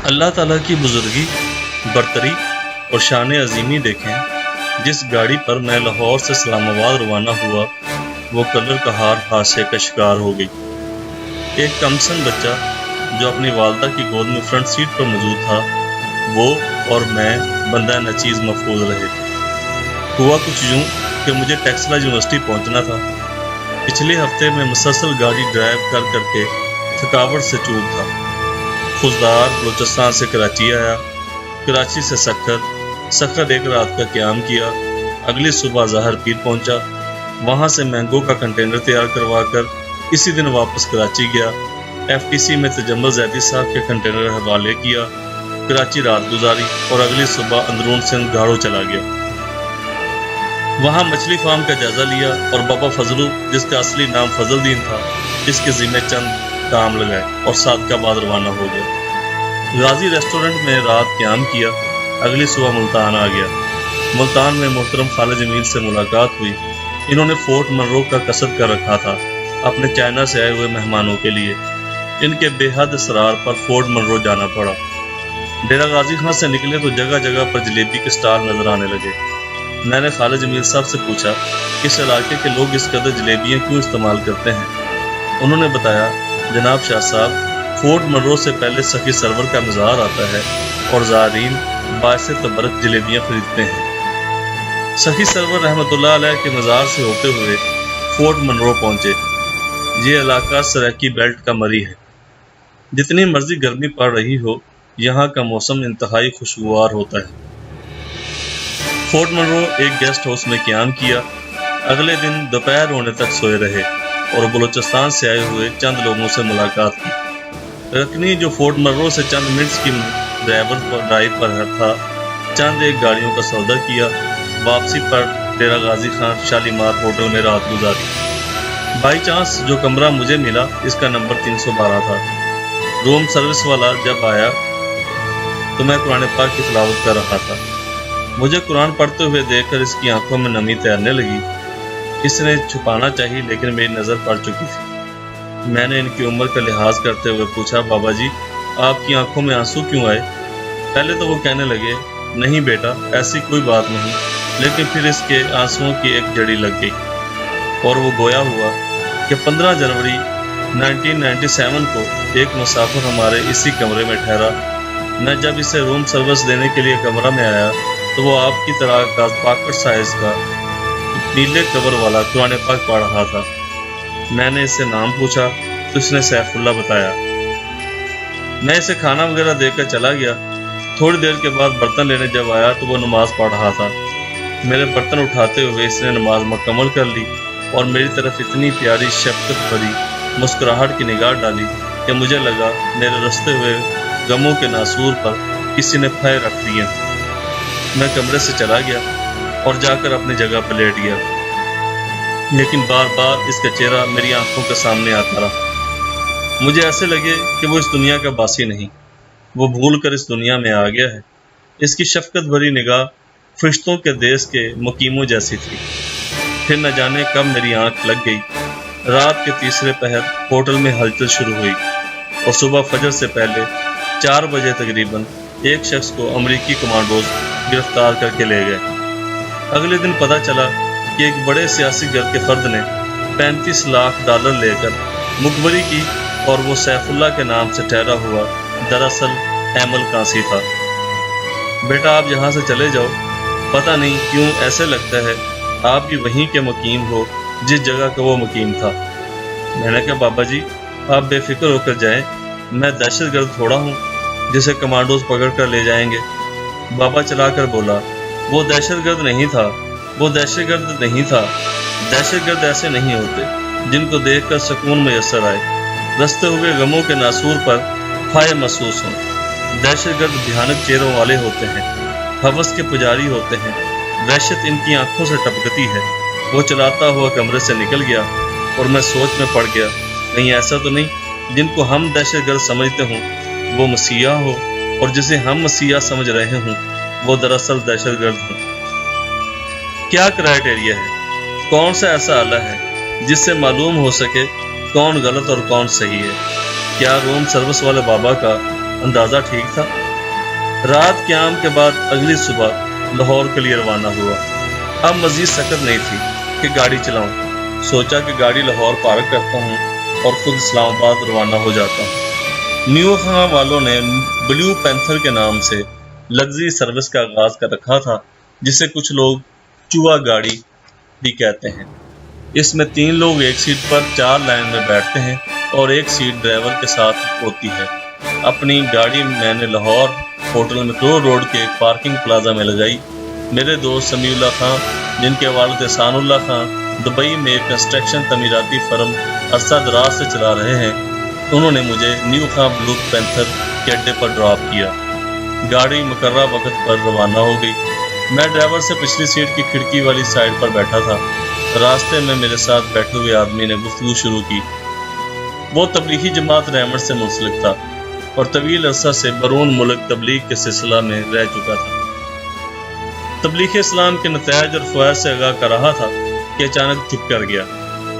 اللہ تعالیٰ کی بزرگی، برتری اور شان عظیمی دیکھیں۔ جس گاڑی پر میں لاہور سے اسلام آباد روانہ ہوا وہ کلر کہار حادثے کا شکار ہو گئی۔ ایک کمسن بچہ جو اپنی والدہ کی گود میں فرنٹ سیٹ پر موجود تھا، وہ اور میں بندہ ناچیز محفوظ رہے۔ ہوا کچھ یوں کہ مجھے ٹیکسلا یونیورسٹی پہنچنا تھا۔ پچھلے ہفتے میں مسلسل گاڑی ڈرائیو کر کے تھکاوٹ سے چور تھا۔ خضدار بلوچستان سے کراچی آیا، کراچی سے سکھر ایک رات کا قیام کیا، اگلی صبح ظاہر پیر پہنچا، وہاں سے مینگو کا کنٹینر تیار کروا کر اسی دن واپس کراچی گیا، ایف ٹی سی میں تجمل زیدی صاحب کے کنٹینر حوالے کیا، کراچی رات گزاری اور اگلی صبح اندرون سندھ گاڑو چلا گیا۔ وہاں مچھلی فارم کا جائزہ لیا اور بابا فضلو، جس کا اصلی نام فضل دین تھا، اس کے ذمہ چند کام لگائے اور صادقہ آباد روانہ ہو گیا۔ غازی ریسٹورنٹ میں رات قیام کیا، اگلی صبح ملتان آ گیا۔ ملتان میں محترم خالد جمیل سے ملاقات ہوئی۔ انہوں نے فورٹ منرو کا قصد کر رکھا تھا اپنے چائنا سے آئے ہوئے مہمانوں کے لیے۔ ان کے بے حد اصرار پر فورٹ منرو جانا پڑا۔ ڈیرہ غازی خان سے نکلے تو جگہ جگہ پر جلیبی کے سٹال نظر آنے لگے۔ میں نے خالد جمیل صاحب سے پوچھا کہ اس علاقے کے لوگ اس قدر جلیبیاں کیوں استعمال کرتے ہیں۔ انہوں نے بتایا، جناب شاہ صاحب، فورٹ منرو سے پہلے سخی سرور کا مزار آتا ہے اور زائرین باعث تبرک جلیبیاں خریدتے ہیں۔ سخی سرور رحمۃ اللہ علیہ کے مزار سے ہوتے ہوئے فورٹ منرو پہنچے۔ یہ علاقہ سریکی بیلٹ کا مری ہے۔ جتنی مرضی گرمی پڑ رہی ہو، یہاں کا موسم انتہائی خوشگوار ہوتا ہے۔ فورٹ منرو ایک گیسٹ ہاؤس میں قیام کیا۔ اگلے دن دوپہر ہونے تک سوئے رہے اور بلوچستان سے آئے ہوئے چند لوگوں سے ملاقات کی۔ رکنی جو فورٹ منرو سے چند منٹس کی ڈرائیو پر تھا، چند ایک گاڑیوں کا سودا کیا، واپسی پر ڈیرہ غازی خان شالیمار ہوٹل میں رات گزاری۔ بائی چانس جو کمرہ مجھے ملا اس کا نمبر 312 تھا۔ روم سروس والا جب آیا تو میں قرآن پاک کی تلاوت کر رہا تھا۔ مجھے قرآن پڑھتے ہوئے دیکھ کر اس کی آنکھوں میں نمی تیرنے لگی۔ اس نے چھپانا چاہیے لیکن میری نظر پڑ چکی تھی۔ میں نے ان کی عمر کا لحاظ کرتے ہوئے پوچھا، بابا جی آپ کی آنکھوں میں آنسو کیوں آئے؟ پہلے تو وہ کہنے لگے، نہیں بیٹا ایسی کوئی بات نہیں، لیکن پھر اس کے آنسوؤں کی ایک جڑی لگ گئی اور وہ گویا ہوا کہ 15 جنوری 1997 کو ایک مسافر ہمارے اسی کمرے میں ٹھہرا۔ میں جب اسے روم سروس دینے کے لیے کمرہ میں آیا تو وہ آپ کی طرح کا پاکٹ سائز کا نیلے کور والا قرآن پاک پڑھ رہا تھا۔ میں نے اس سے نام پوچھا تو اس نے سیف اللہ بتایا۔ میں اسے کھانا وغیرہ دے کر چلا گیا۔ تھوڑی دیر کے بعد برتن لینے جب آیا تو وہ نماز پڑھ رہا تھا۔ میرے برتن اٹھاتے ہوئے اس نے نماز مکمل کر لی اور میری طرف اتنی پیاری شفقت بھری مسکراہٹ کی نگاہ ڈالی کہ مجھے لگا میرے رستے ہوئے غموں کے ناسور پر کسی نے پھائے رکھ دیے۔ میں کمرے سے چلا گیا اور جا کر اپنی جگہ پر لیٹ گیا، لیکن بار بار اس کا چہرہ میری آنکھوں کے سامنے آتا رہا۔ مجھے ایسے لگے کہ وہ اس دنیا کا باسی نہیں، وہ بھول کر اس دنیا میں آ گیا ہے۔ اس کی شفقت بھری نگاہ فرشتوں کے دیس کے مقیموں جیسی تھی۔ پھر نہ جانے کب میری آنکھ لگ گئی۔ رات کے تیسرے پہر ہوٹل میں ہلچل شروع ہوئی اور صبح فجر سے پہلے 4 بجے تقریباً ایک شخص کو امریکی کمانڈوز گرفتار کر کے لے گئے۔ اگلے دن پتہ چلا کہ ایک بڑے سیاسی گھر کے فرد نے 35 لاکھ ڈالر لے کر مخبری کی اور وہ سیف اللہ کے نام سے ٹھہرا ہوا دراصل ایمل کانسی تھا۔ بیٹا آپ یہاں سے چلے جاؤ، پتہ نہیں کیوں ایسے لگتا ہے آپ بھی وہیں کے مقیم ہو جس جگہ کا وہ مقیم تھا۔ میں نے کہا بابا جی آپ بے فکر ہو کر جائیں، میں دہشت گرد تھوڑا ہوں جسے کمانڈوز پکڑ کر لے جائیں گے۔ بابا چلا کر بولا، وہ دہشت گرد نہیں تھا، وہ دہشت گرد نہیں تھا۔ دہشت گرد ایسے نہیں ہوتے جن کو دیکھ کر سکون میسر آئے، رستے ہوئے غموں کے ناسور پر پھائے محسوس ہوں۔ دہشت گرد بھیانک چہروں والے ہوتے ہیں، ہوس کے پجاری ہوتے ہیں، وحشت ان کی آنکھوں سے ٹپکتی ہے۔ وہ چلاتا ہوا کمرے سے نکل گیا اور میں سوچ میں پڑ گیا، کہیں ایسا تو نہیں جن کو ہم دہشت گرد سمجھتے ہوں وہ مسیحا ہو اور جسے ہم مسیحا سمجھ رہے ہوں وہ دراصل دہشت گرد ہوں۔ کیا کرائیٹیریا ہے؟ کون سا ایسا آلہ ہے جس سے معلوم ہو سکے کون غلط اور کون صحیح ہے؟ کیا روم سروس والے بابا کا اندازہ ٹھیک تھا؟ رات قیام کے بعد اگلی صبح لاہور کے لیے روانہ ہوا۔ اب مزید سکت نہیں تھی کہ گاڑی چلاؤں۔ سوچا کہ گاڑی لاہور پارک کرتا ہوں اور خود اسلام آباد روانہ ہو جاتا ہوں۔ نیو خان والوں نے بلیو پینتھر کے نام سے لگژری سروس کا آغاز کر رکھا تھا، جسے کچھ لوگ چوہا گاڑی بھی کہتے ہیں۔ اس میں 3 لوگ ایک سیٹ پر 4 لائن میں بیٹھتے ہیں اور ایک سیٹ ڈرائیور کے ساتھ ہوتی ہے۔ اپنی گاڑی میں نے لاہور ہوٹل میٹرو روڈ کے ایک پارکنگ پلازا میں لگائی۔ میرے دوست سمیع اللہ خان، جن کے والد احسان اللہ خان دبئی میں ایک کنسٹرکشن تعمیراتی فرم عرصہ دراز سے چلا رہے ہیں، انہوں نے مجھے نیو خان بلیو پینتھر کے اڈے پر ڈراپ کیا۔ گاڑی مقررہ وقت پر روانہ ہو گئی۔ میں ڈرائیور سے پچھلی سیٹ کی کھڑکی والی سائڈ پر بیٹھا تھا۔ راستے میں میرے ساتھ بیٹھے ہوئے آدمی نے گفتگو شروع کی۔ وہ تبلیغی جماعت ریمٹ سے منسلک تھا اور طویل عرصہ سے بیرون ملک تبلیغ کے سلسلہ میں رہ چکا تھا۔ تبلیغ اسلام کے نتائج اور فوائد سے آگاہ کر رہا تھا کہ اچانک چپ کر گیا۔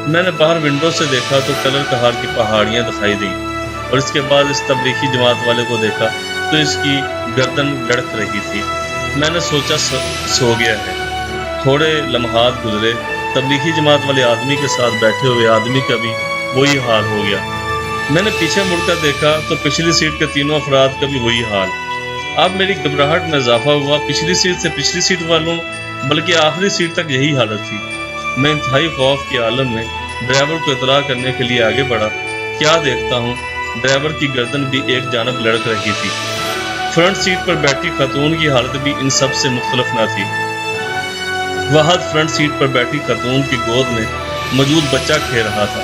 میں نے باہر ونڈو سے دیکھا تو کلر کہار کی پہاڑیاں دکھائی دیں اور اس کے بعد اس تبلیغی جماعت والے کو دیکھا تو اس کی گردن لڑک رہی تھی۔ میں نے سوچا سو گیا ہے۔ تھوڑے لمحات گزرے، تبلیغی جماعت والے آدمی کے ساتھ بیٹھے ہوئے آدمی کا بھی وہی حال ہو گیا۔ میں نے پیچھے مڑ کر دیکھا تو پچھلی سیٹ کے 3 افراد کا بھی وہی حال۔ اب میری گھبراہٹ میں اضافہ ہوا۔ پچھلی سیٹ سے پچھلی سیٹ والوں بلکہ آخری سیٹ تک یہی حالت تھی۔ میں انتہائی خوف کے عالم میں ڈرائیور کو اطلاع کرنے کے لیے آگے بڑھا۔ کیا دیکھتا ہوں، ڈرائیور کی گردن بھی ایک جانب لڑک رہی تھی۔ فرنٹ سیٹ پر بیٹھی خاتون کی حالت بھی ان سب سے مختلف نہ تھی۔ واحد فرنٹ سیٹ پر بیٹھی خاتون کی گود میں موجود بچہ کھیل رہا تھا۔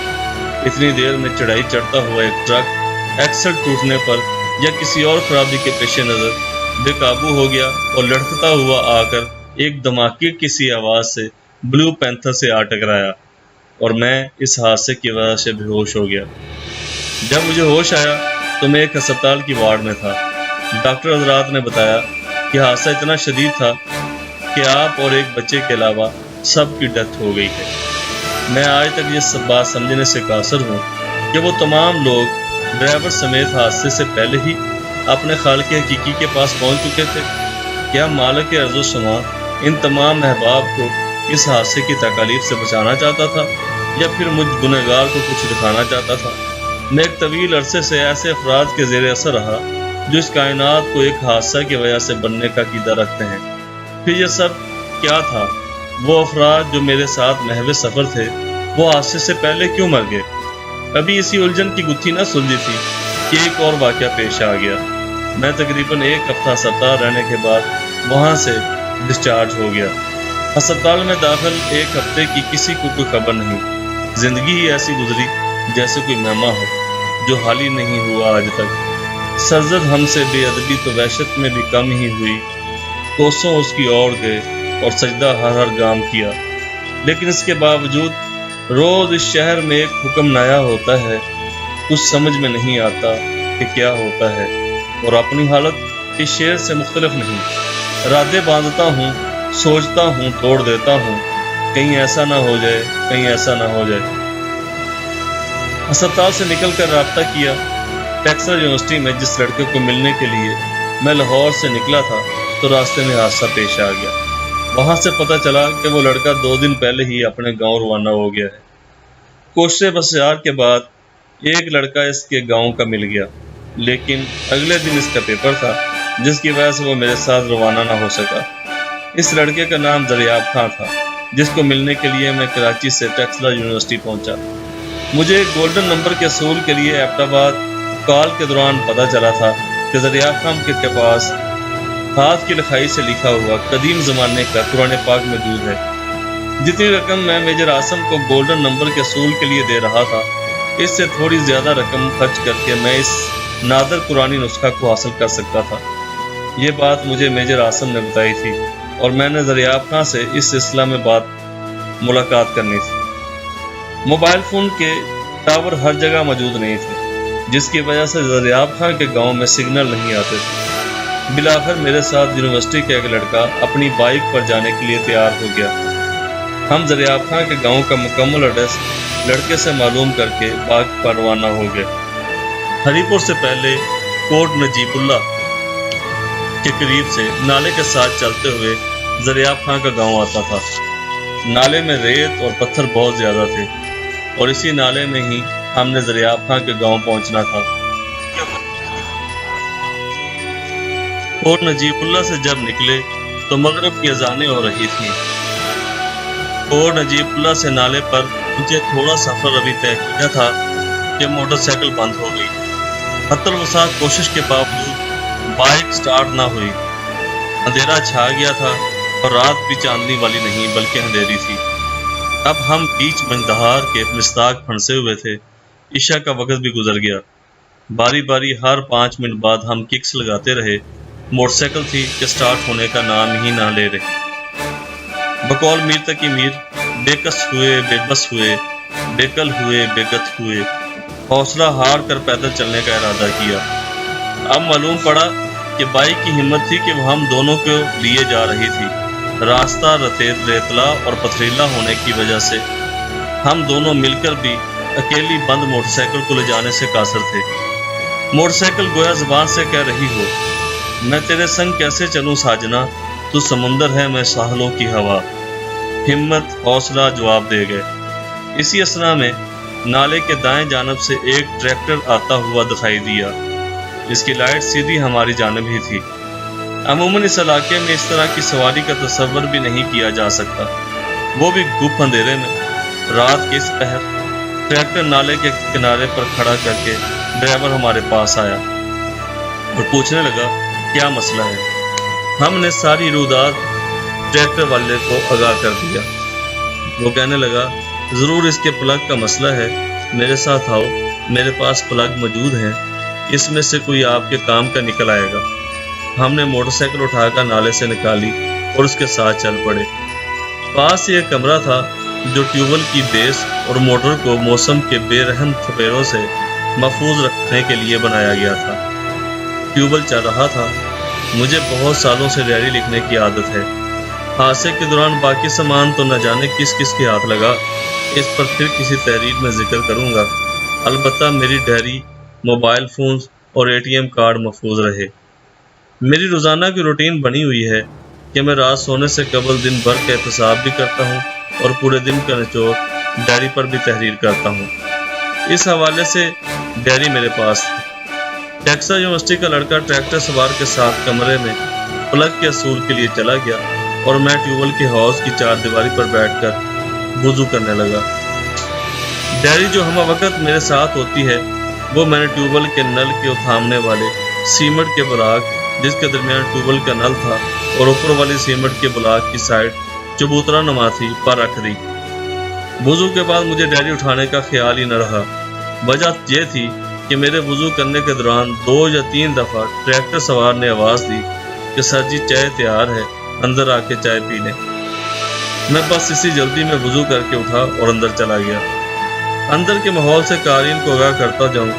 اتنی دیر میں چڑھائی چڑھتا ہوا ایک ٹرک ایکسل ٹوٹنے پر یا کسی اور خرابی کے پیش نظر بے قابو ہو گیا اور لڑکتا ہوا آ کر ایک دھماکے کی سی آواز سے بلیو پینتھر سے آ ٹکرایا اور میں اس حادثے کی وجہ سے بے ہوش ہو گیا۔ جب مجھے ہوش آیا تو میں ایک ہسپتال کی وارڈ میں تھا۔ ڈاکٹر حضرات نے بتایا کہ حادثہ اتنا شدید تھا کہ آپ اور ایک بچے کے علاوہ سب کی ڈیتھ ہو گئی ہے۔ میں آج تک یہ سب بات سمجھنے سے قاصر ہوں کہ وہ تمام لوگ ڈرائیور سمیت حادثے سے پہلے ہی اپنے خالق حقیقی کے پاس پہنچ چکے تھے۔ کیا مالک ارض و سما ان تمام احباب کو اس حادثے کی تکالیف سے بچانا چاہتا تھا یا پھر مجھ گنہگار کو کچھ دکھانا چاہتا تھا؟ میں ایک طویل عرصے سے ایسے افراد کے زیر اثر رہا جو اس کائنات کو ایک حادثہ کی وجہ سے بننے کا عقیدہ رکھتے ہیں۔ پھر یہ سب کیا تھا؟ وہ افراد جو میرے ساتھ محو سفر تھے، وہ حادثے سے پہلے کیوں مر گئے؟ ابھی اسی الجھن کی گتھی نہ سلجھی تھی کہ ایک اور واقعہ پیش آ گیا۔ میں تقریباً 1 ہفتہ ہسپتال رہنے کے بعد وہاں سے ڈسچارج ہو گیا۔ ہسپتال میں داخل 1 ہفتے کی کسی کو کوئی خبر نہیں۔ زندگی ہی ایسی گزری جیسے کوئی مہمہ ہو جو حال ہی نہیں ہوا آج تک۔ سرزد ہم سے بے ادبی تو وحشت میں بھی کم ہی ہوئی۔ کوسوں اس کی اور گئے اور سجدہ ہر گام کیا، لیکن اس کے باوجود روز اس شہر میں ایک حکم نایا ہوتا ہے، کچھ سمجھ میں نہیں آتا کہ کیا ہوتا ہے، اور اپنی حالت اس شعر سے مختلف نہیں۔ ارادے باندھتا ہوں، سوچتا ہوں، توڑ دیتا ہوں، کہیں ایسا نہ ہو جائے، کہیں ایسا نہ ہو جائے۔ ہسپتال سے نکل کر رابطہ کیا ٹیکساس یونیورسٹی میں جس لڑکے کو ملنے کے لیے میں لاہور سے نکلا تھا، تو راستے میں حادثہ پیش آ گیا۔ وہاں سے پتہ چلا کہ وہ لڑکا 2 دن پہلے ہی اپنے گاؤں روانہ ہو گیا ہے۔ کوششیں بسیار کے بعد ایک لڑکا اس کے گاؤں کا مل گیا، لیکن اگلے دن اس کا پیپر تھا جس کی وجہ سے وہ میرے ساتھ روانہ نہ ہو سکا۔ اس لڑکے کا نام دریاب خان تھا، جس کو ملنے کے لیے میں کراچی سے ٹیکسلا یونیورسٹی پہنچا۔ مجھے گولڈن نمبر کے حصول کے لیے ایبٹ آباد کال کے دوران پتہ چلا تھا کہ دریاب خان کے پاس ہاتھ کی لکھائی سے لکھا ہوا قدیم زمانے کا قرآن پاک موجود ہے۔ جتنی رقم میں میجر اعظم کو گولڈن نمبر کے حصول کے لیے دے رہا تھا، اس سے تھوڑی زیادہ رقم خرچ کر کے میں اس نادر قرآنی نسخہ کو حاصل کر سکتا تھا۔ یہ بات مجھے میجر اعظم نے بتائی تھی اور میں نے دریاب خان سے اس سلسلہ میں ملاقات کرنی تھی۔ موبائل فون کے ٹاور ہر جگہ موجود نہیں تھے، جس کی وجہ سے دریاب خان کے گاؤں میں سگنل نہیں آتے تھے۔ بالآخر میرے ساتھ یونیورسٹی کا ایک لڑکا اپنی بائک پر جانے کے لیے تیار ہو گیا۔ ہم دریاب خان کے گاؤں کا مکمل ایڈریس لڑکے سے معلوم کر کے بائک پر روانہ ہو گئے۔ ہری پور سے پہلے کوٹ نجیب اللہ کے قریب سے نالے کے ساتھ چلتے ہوئے زریاب خان کا گاؤں آتا تھا۔ نالے میں ریت اور پتھر بہت زیادہ تھے اور اسی نالے میں ہی ہم نے زریاب خان کے گاؤں پہنچنا تھا۔ کوٹ نجیب اللہ سے جب نکلے تو مغرب کی اذانیں ہو رہی تھیں۔ کوٹ نجیب اللہ سے نالے پر مجھے تھوڑا سفر ابھی طے کیا تھا کہ موٹر سائیکل بند ہو گئی۔ حتی الوسع کوشش کے باوجود بائک سٹارٹ نہ ہوئی۔ اندھیرا چھا گیا تھا اور رات بھی چاندنی والی نہیں بلکہ اندھیری تھی۔ اب ہم بیچ مندہار کے مصداق پھنسے ہوئے تھے۔ عشاء کا وقت بھی گزر گیا۔ باری باری ہر 5 منٹ بعد ہم ککس لگاتے رہے۔ موٹر سائیکل تھی کہ سٹارٹ ہونے کا نام ہی نہ لے رہی۔ بقول میر تقی میر، بے کس ہوئے بے بس ہوئے، بے کل ہوئے بے گت ہوئے، حوصلہ ہار کر پیدل چلنے کا ارادہ کیا۔ اب معلوم پڑا کہ بائک کی ہمت تھی کہ وہ ہم دونوں کو لیے جا رہی تھی۔ راستہ ریتلا اور پتھریلا ہونے کی وجہ سے ہم دونوں مل کر بھی اکیلی بند موٹر سائیکل کو لے جانے سے قاصر تھے۔ موٹر سائیکل گویا زبان سے کہہ رہی ہو، میں تیرے سنگ کیسے چلوں ساجنا، تو سمندر ہے میں ساحلوں کی ہوا۔ ہمت حوصلہ جواب دے گئے۔ اسی اثنا میں نالے کے دائیں جانب سے ایک ٹریکٹر آتا ہوا دکھائی دیا۔ اس کی لائٹ سیدھی ہماری جانب ہی تھی۔ عموماً اس علاقے میں اس طرح کی سواری کا تصور بھی نہیں کیا جا سکتا، وہ بھی گپ اندھیرے میں۔ رات کے اس پہر ٹریکٹر نالے کے کنارے پر کھڑا کر کے ڈرائیور ہمارے پاس آیا اور پوچھنے لگا کیا مسئلہ ہے۔ ہم نے ساری روداد ٹریکٹر والے کو آگاہ کر دیا۔ وہ کہنے لگا ضرور اس کے پلگ کا مسئلہ ہے، میرے ساتھ آؤ، میرے پاس پلگ موجود ہیں، اس میں سے کوئی آپ کے کام کا نکل آئے گا۔ ہم نے موٹر سائیکل اٹھا کر نالے سے نکالی اور اس کے ساتھ چل پڑے۔ پاس ایک کمرہ تھا جو ٹیوبویل کی بیس اور موٹر کو موسم کے بے رحم تھپیڑوں سے محفوظ رکھنے کے لیے بنایا گیا تھا۔ ٹیوبویل چل رہا تھا۔ مجھے بہت سالوں سے ڈائری لکھنے کی عادت ہے۔ حادثے کے دوران باقی سامان تو نہ جانے کس کس کے ہاتھ لگا، اس پر پھر کسی تحریر میں ذکر کروں گا۔ البتہ میری ڈائری، موبائل فونز اور ATM کارڈ محفوظ رہے۔ میری روزانہ کی روٹین بنی ہوئی ہے کہ میں رات سونے سے قبل دن بھر کا احتساب بھی کرتا ہوں اور پورے دن کا نچوڑ ڈائری پر بھی تحریر کرتا ہوں۔ اس حوالے سے ڈائری میرے پاس تھی۔ ٹیکساس یونیورسٹی کا لڑکا ٹریکٹر سوار کے ساتھ کمرے میں پلگ کے اصول کے لیے چلا گیا اور میں ٹیوبویل کے حوض کی چار دیواری پر بیٹھ کر وضو کرنے لگا۔ ڈائری جو ہمہ وقت میرے ساتھ ہوتی ہے وہ میں نے ٹیوبویل کے نل کے تھامنے والے سیمنٹ کے بلاک جس کے درمیان ٹیوبویل کا نل تھا اور اوپر والی سیمنٹ کے بلاک کی سائڈ چبوترا نما تھی پر رکھ دی۔ وضو کے بعد مجھے ڈائری اٹھانے کا خیال ہی نہ رہا۔ وجہ یہ تھی کہ میرے وضو کرنے کے دوران 2 یا 3 دفعہ ٹریکٹر سوار نے آواز دی کہ سر جی چائے تیار ہے، اندر آ کے چائے پی لیں۔ میں بس اسی جلدی میں وضو کر کے اٹھا اور اندر چلا گیا۔ اندر کے ماحول سے قارئین کو آگاہ کرتا جاؤں،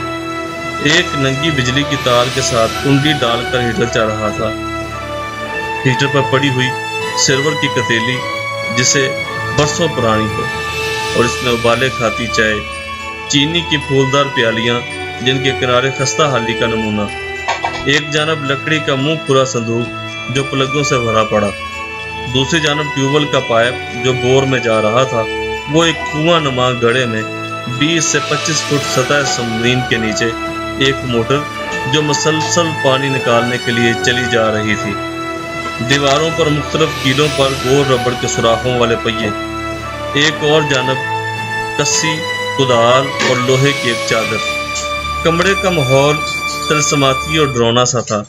ایک ننگی بجلی کی تار کے ساتھ کنڈی ڈال کر ہیٹر چل رہا تھا۔ ہیٹر پر پڑی ہوئی سلور کی کتیلی جسے برسوں پرانی ہو اور اس میں ابالے کھاتی چائے، چینی کی پھولدار پیالیاں جن کے کنارے خستہ حالی کا نمونہ، ایک جانب لکڑی کا منہ کھلا صندوق جو پلگوں سے بھرا پڑا، دوسری جانب ٹیوبویل کا پائپ جو بور میں جا رہا تھا، وہ ایک کنواں نما گڑھے میں 20 سے 25 فٹ سطح زمین کے نیچے ایک موٹر جو مسلسل پانی نکالنے کے لیے چلی جا رہی تھی، دیواروں پر مختلف کیلوں پر گول ربڑ کے سوراخوں والے پہیے، ایک اور جانب کسی، کدال اور لوہے کی ایک چادر۔ کمرے کا ماحول طلسماتی اور ڈرونا سا تھا،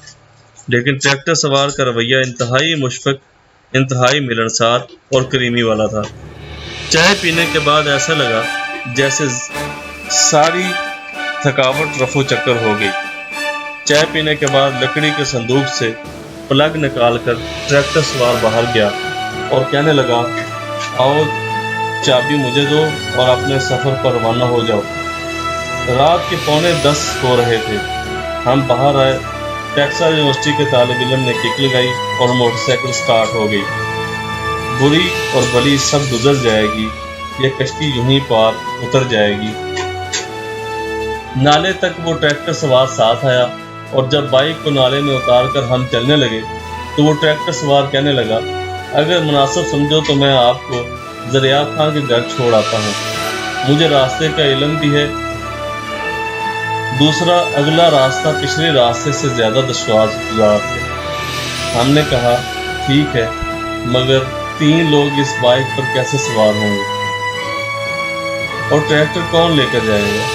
لیکن ٹریکٹر سوار کا رویہ انتہائی مشفق، انتہائی ملنسار اور کریمی والا تھا۔ چائے پینے کے بعد ایسا لگا جیسے ساری تھکاوٹ رفو چکر ہو گئی۔ چائے پینے کے بعد لکڑی کے صندوق سے پلگ نکال کر ٹریکٹر سوار باہر گیا اور کہنے لگا آؤ چابی مجھے دو اور اپنے سفر پر روانہ ہو جاؤ۔ رات کے 9:45 ہو رہے تھے۔ ہم باہر آئے۔ ٹیکساس یونیورسٹی کے طالب علم نے کک لگائی اور موٹر سائیکل سٹارٹ ہو گئی۔ بری اور بلی سب گزر جائے گی، یہ کشتی یوں ہی پار اتر جائے گی۔ نالے تک وہ ٹریکٹر سوار ساتھ آیا اور جب بائک کو نالے میں اتار کر ہم چلنے لگے تو وہ ٹریکٹر سوار کہنے لگا، اگر مناسب سمجھو تو میں آپ کو دریاب خان کے گھر چھوڑ آتا ہوں، مجھے راستے کا علم بھی ہے، دوسرا اگلا راستہ پچھلے راستے سے زیادہ دشوار ہے۔ ہم نے کہا ٹھیک ہے، مگر 3 لوگ اس بائک پر کیسے سوار ہوں گے اور ٹریکٹر کون لے کر جائے گا؟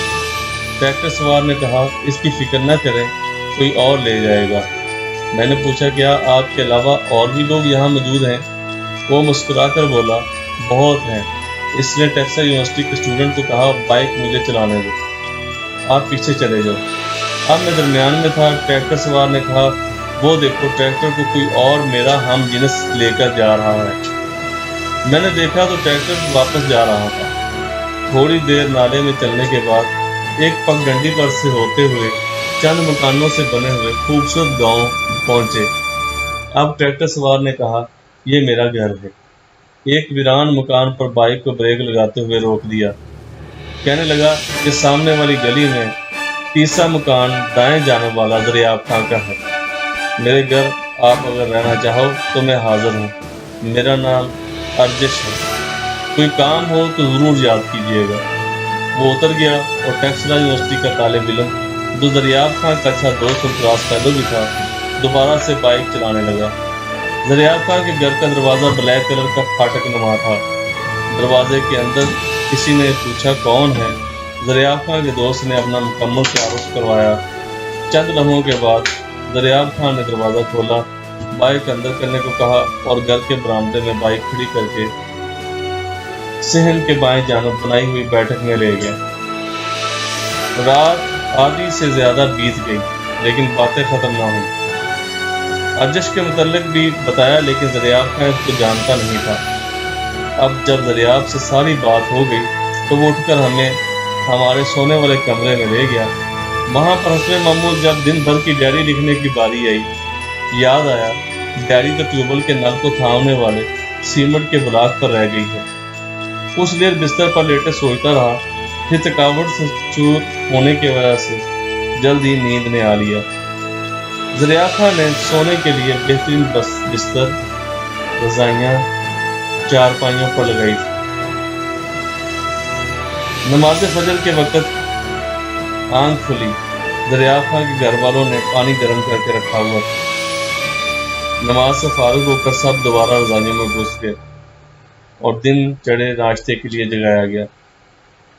ٹریکٹر سوار نے کہا اس کی فکر نہ کریں، کوئی اور لے جائے گا۔ میں نے پوچھا کیا آپ کے علاوہ اور بھی لوگ یہاں موجود ہیں؟ وہ مسکرا کر بولا بہت ہیں۔ اس نے ٹیکساس یونیورسٹی کے اسٹوڈنٹ کو کہا بائک مجھے چلانے دو، آپ پیچھے چلے جاؤ۔ اب میں درمیان میں تھا۔ ٹریکٹر سوار نے کہا وہ دیکھو ٹریکٹر کو کوئی اور میرا ہم جنس لے کر جا رہا ہے۔ میں نے دیکھا تو ٹریکٹر واپس جا رہا تھا۔ تھوڑی دیر نالے میں چلنے کے بعد ایک پگڈنڈی پر سے ہوتے ہوئے چند مکانوں سے بنے ہوئے خوبصورت گاؤں پہنچے۔ اب ٹریکٹر سوار نے کہا یہ میرا گھر ہے۔ ایک ویران مکان پر بائک کو بریک لگاتے ہوئے روک دیا، کہنے لگا کہ سامنے والی گلی میں تیسرا مکان دائیں جانب والا دریاب خان کا ہے۔ میرے گھر آپ اگر رہنا چاہو تو میں حاضر ہوں۔ میرا نام ارجش ہے، کوئی کام ہو تو ضرور یاد کیجیے گا۔ وہ اتر گیا اور ٹیکساس یونیورسٹی کا طالب علم جو دریاب خان کا اچھا دوست اور کلاس فیلو بھی تھا دوبارہ سے بائک چلانے لگا۔ دریاب خان کے گھر کا دروازہ بلیک کلر کا پھاٹک نما تھا۔ دروازے کے اندر کسی نے پوچھا کون ہے؟ دریاب خان کے دوست نے اپنا مکمل تعارف کروایا۔ چند لمحوں کے بعد دریاب خان نے دروازہ کھولا، بائک اندر کرنے کو کہا اور گھر کے برآمدے میں بائک کھڑی کر کے صحن کے بائیں جانب بنائی ہوئی بیٹھک میں لے گیا۔ رات آدھی سے زیادہ بیت گئی لیکن باتیں ختم نہ ہوئی۔ ارجش کے متعلق بھی بتایا لیکن دریاب خان اس کو جانتا نہیں تھا۔ اب جب دریاب سے ساری بات ہو گئی تو وہ اٹھ کر ہمیں ہمارے سونے والے کمرے میں لے گیا۔ وہاں پر حسب معمول جب دن بھر کی ڈائری لکھنے کی باری آئی، یاد آیا ڈائری تو ٹیوبویل کے نل کو تھامنے والے سیمنٹ کے بلاک پر رہ گئی ہے۔ کچھ دیر بستر پر لیٹے سوچتا رہا، پھر تھکاوٹ سے چور ہونے کی وجہ سے جلد ہی نیند نے آ لیا۔ دریاب خان نے سونے کے لیے بہترین بستر، رضائیاں چارپائیوں پر لگائی تھی۔ نماز فجر کے وقت آنکھ کھلی، دریاب خان کے گھر والوں نے پانی گرم کر کے رکھا ہوا تھا۔ نماز سے فارغ ہو کر سب دوبارہ رضائیوں میں گھس گئے اور دن چڑھے ناشتے کے لیے جگایا گیا۔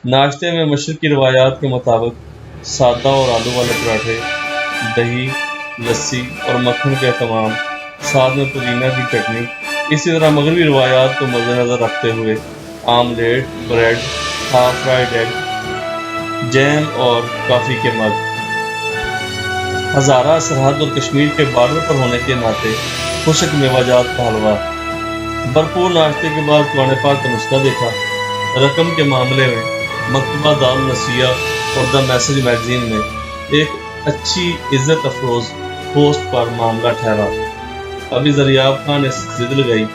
ناشتے میں مشرقی روایات کے مطابق سادہ اور آلو والے پراٹھے، دہی، لسی اور مکھن کا اہتمام، ساتھ میں پودینہ کی چٹنی۔ اسی طرح مغربی روایات کو مد نظر رکھتے ہوئے omelette, bread, half fried egg, jam اور کافی کے مگ۔ ہزارہ سرحد اور کشمیر کے بارڈر پر ہونے کے ناطے خشک میوہ جات کا حلوہ۔ بھرپور ناشتے کے بعد قرآن پاک کا نسخہ دیکھا۔ رقم کے معاملے میں مکتبہ دار النسیہ اور دا میسج میگزین میں ایک اچھی عزت افروز پوسٹ پر معاملہ ٹھہرا۔ ابھی دریاب خان نے ضد لگائی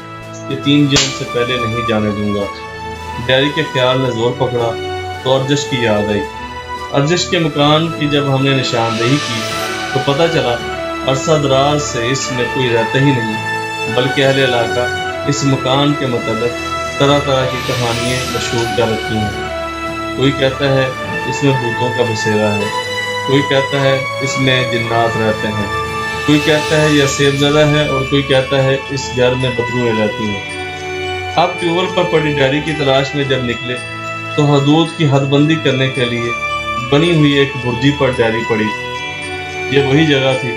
کہ 3 جون سے پہلے نہیں جانے دوں گا۔ ڈیری کے خیال نے زور پکڑا تو ارجش کی یاد آئی۔ ارجش کے مکان کی جب ہم نے نشاندہی کی تو پتہ چلا عرصہ دراز سے اس میں کوئی رہتا ہی نہیں، بلکہ اہل علاقہ اس مکان کے متعلق طرح طرح کی کہانیاں مشہور کر رکھی ہیں۔ کوئی کہتا ہے اس میں بھوتوں کا بسیرا ہے، کوئی کہتا ہے اس میں جنات رہتے ہیں، کوئی کہتا ہے یہ سیب زدہ ہے اور کوئی کہتا ہے اس گھر میں بدروئیں رہتی ہیں۔ اب ٹیوبویل پر پڑی ڈائری کی تلاش میں جب نکلے تو حدود کی حد بندی کرنے کے لیے بنی ہوئی ایک برجی پر ڈائری پڑی۔ یہ وہی جگہ تھی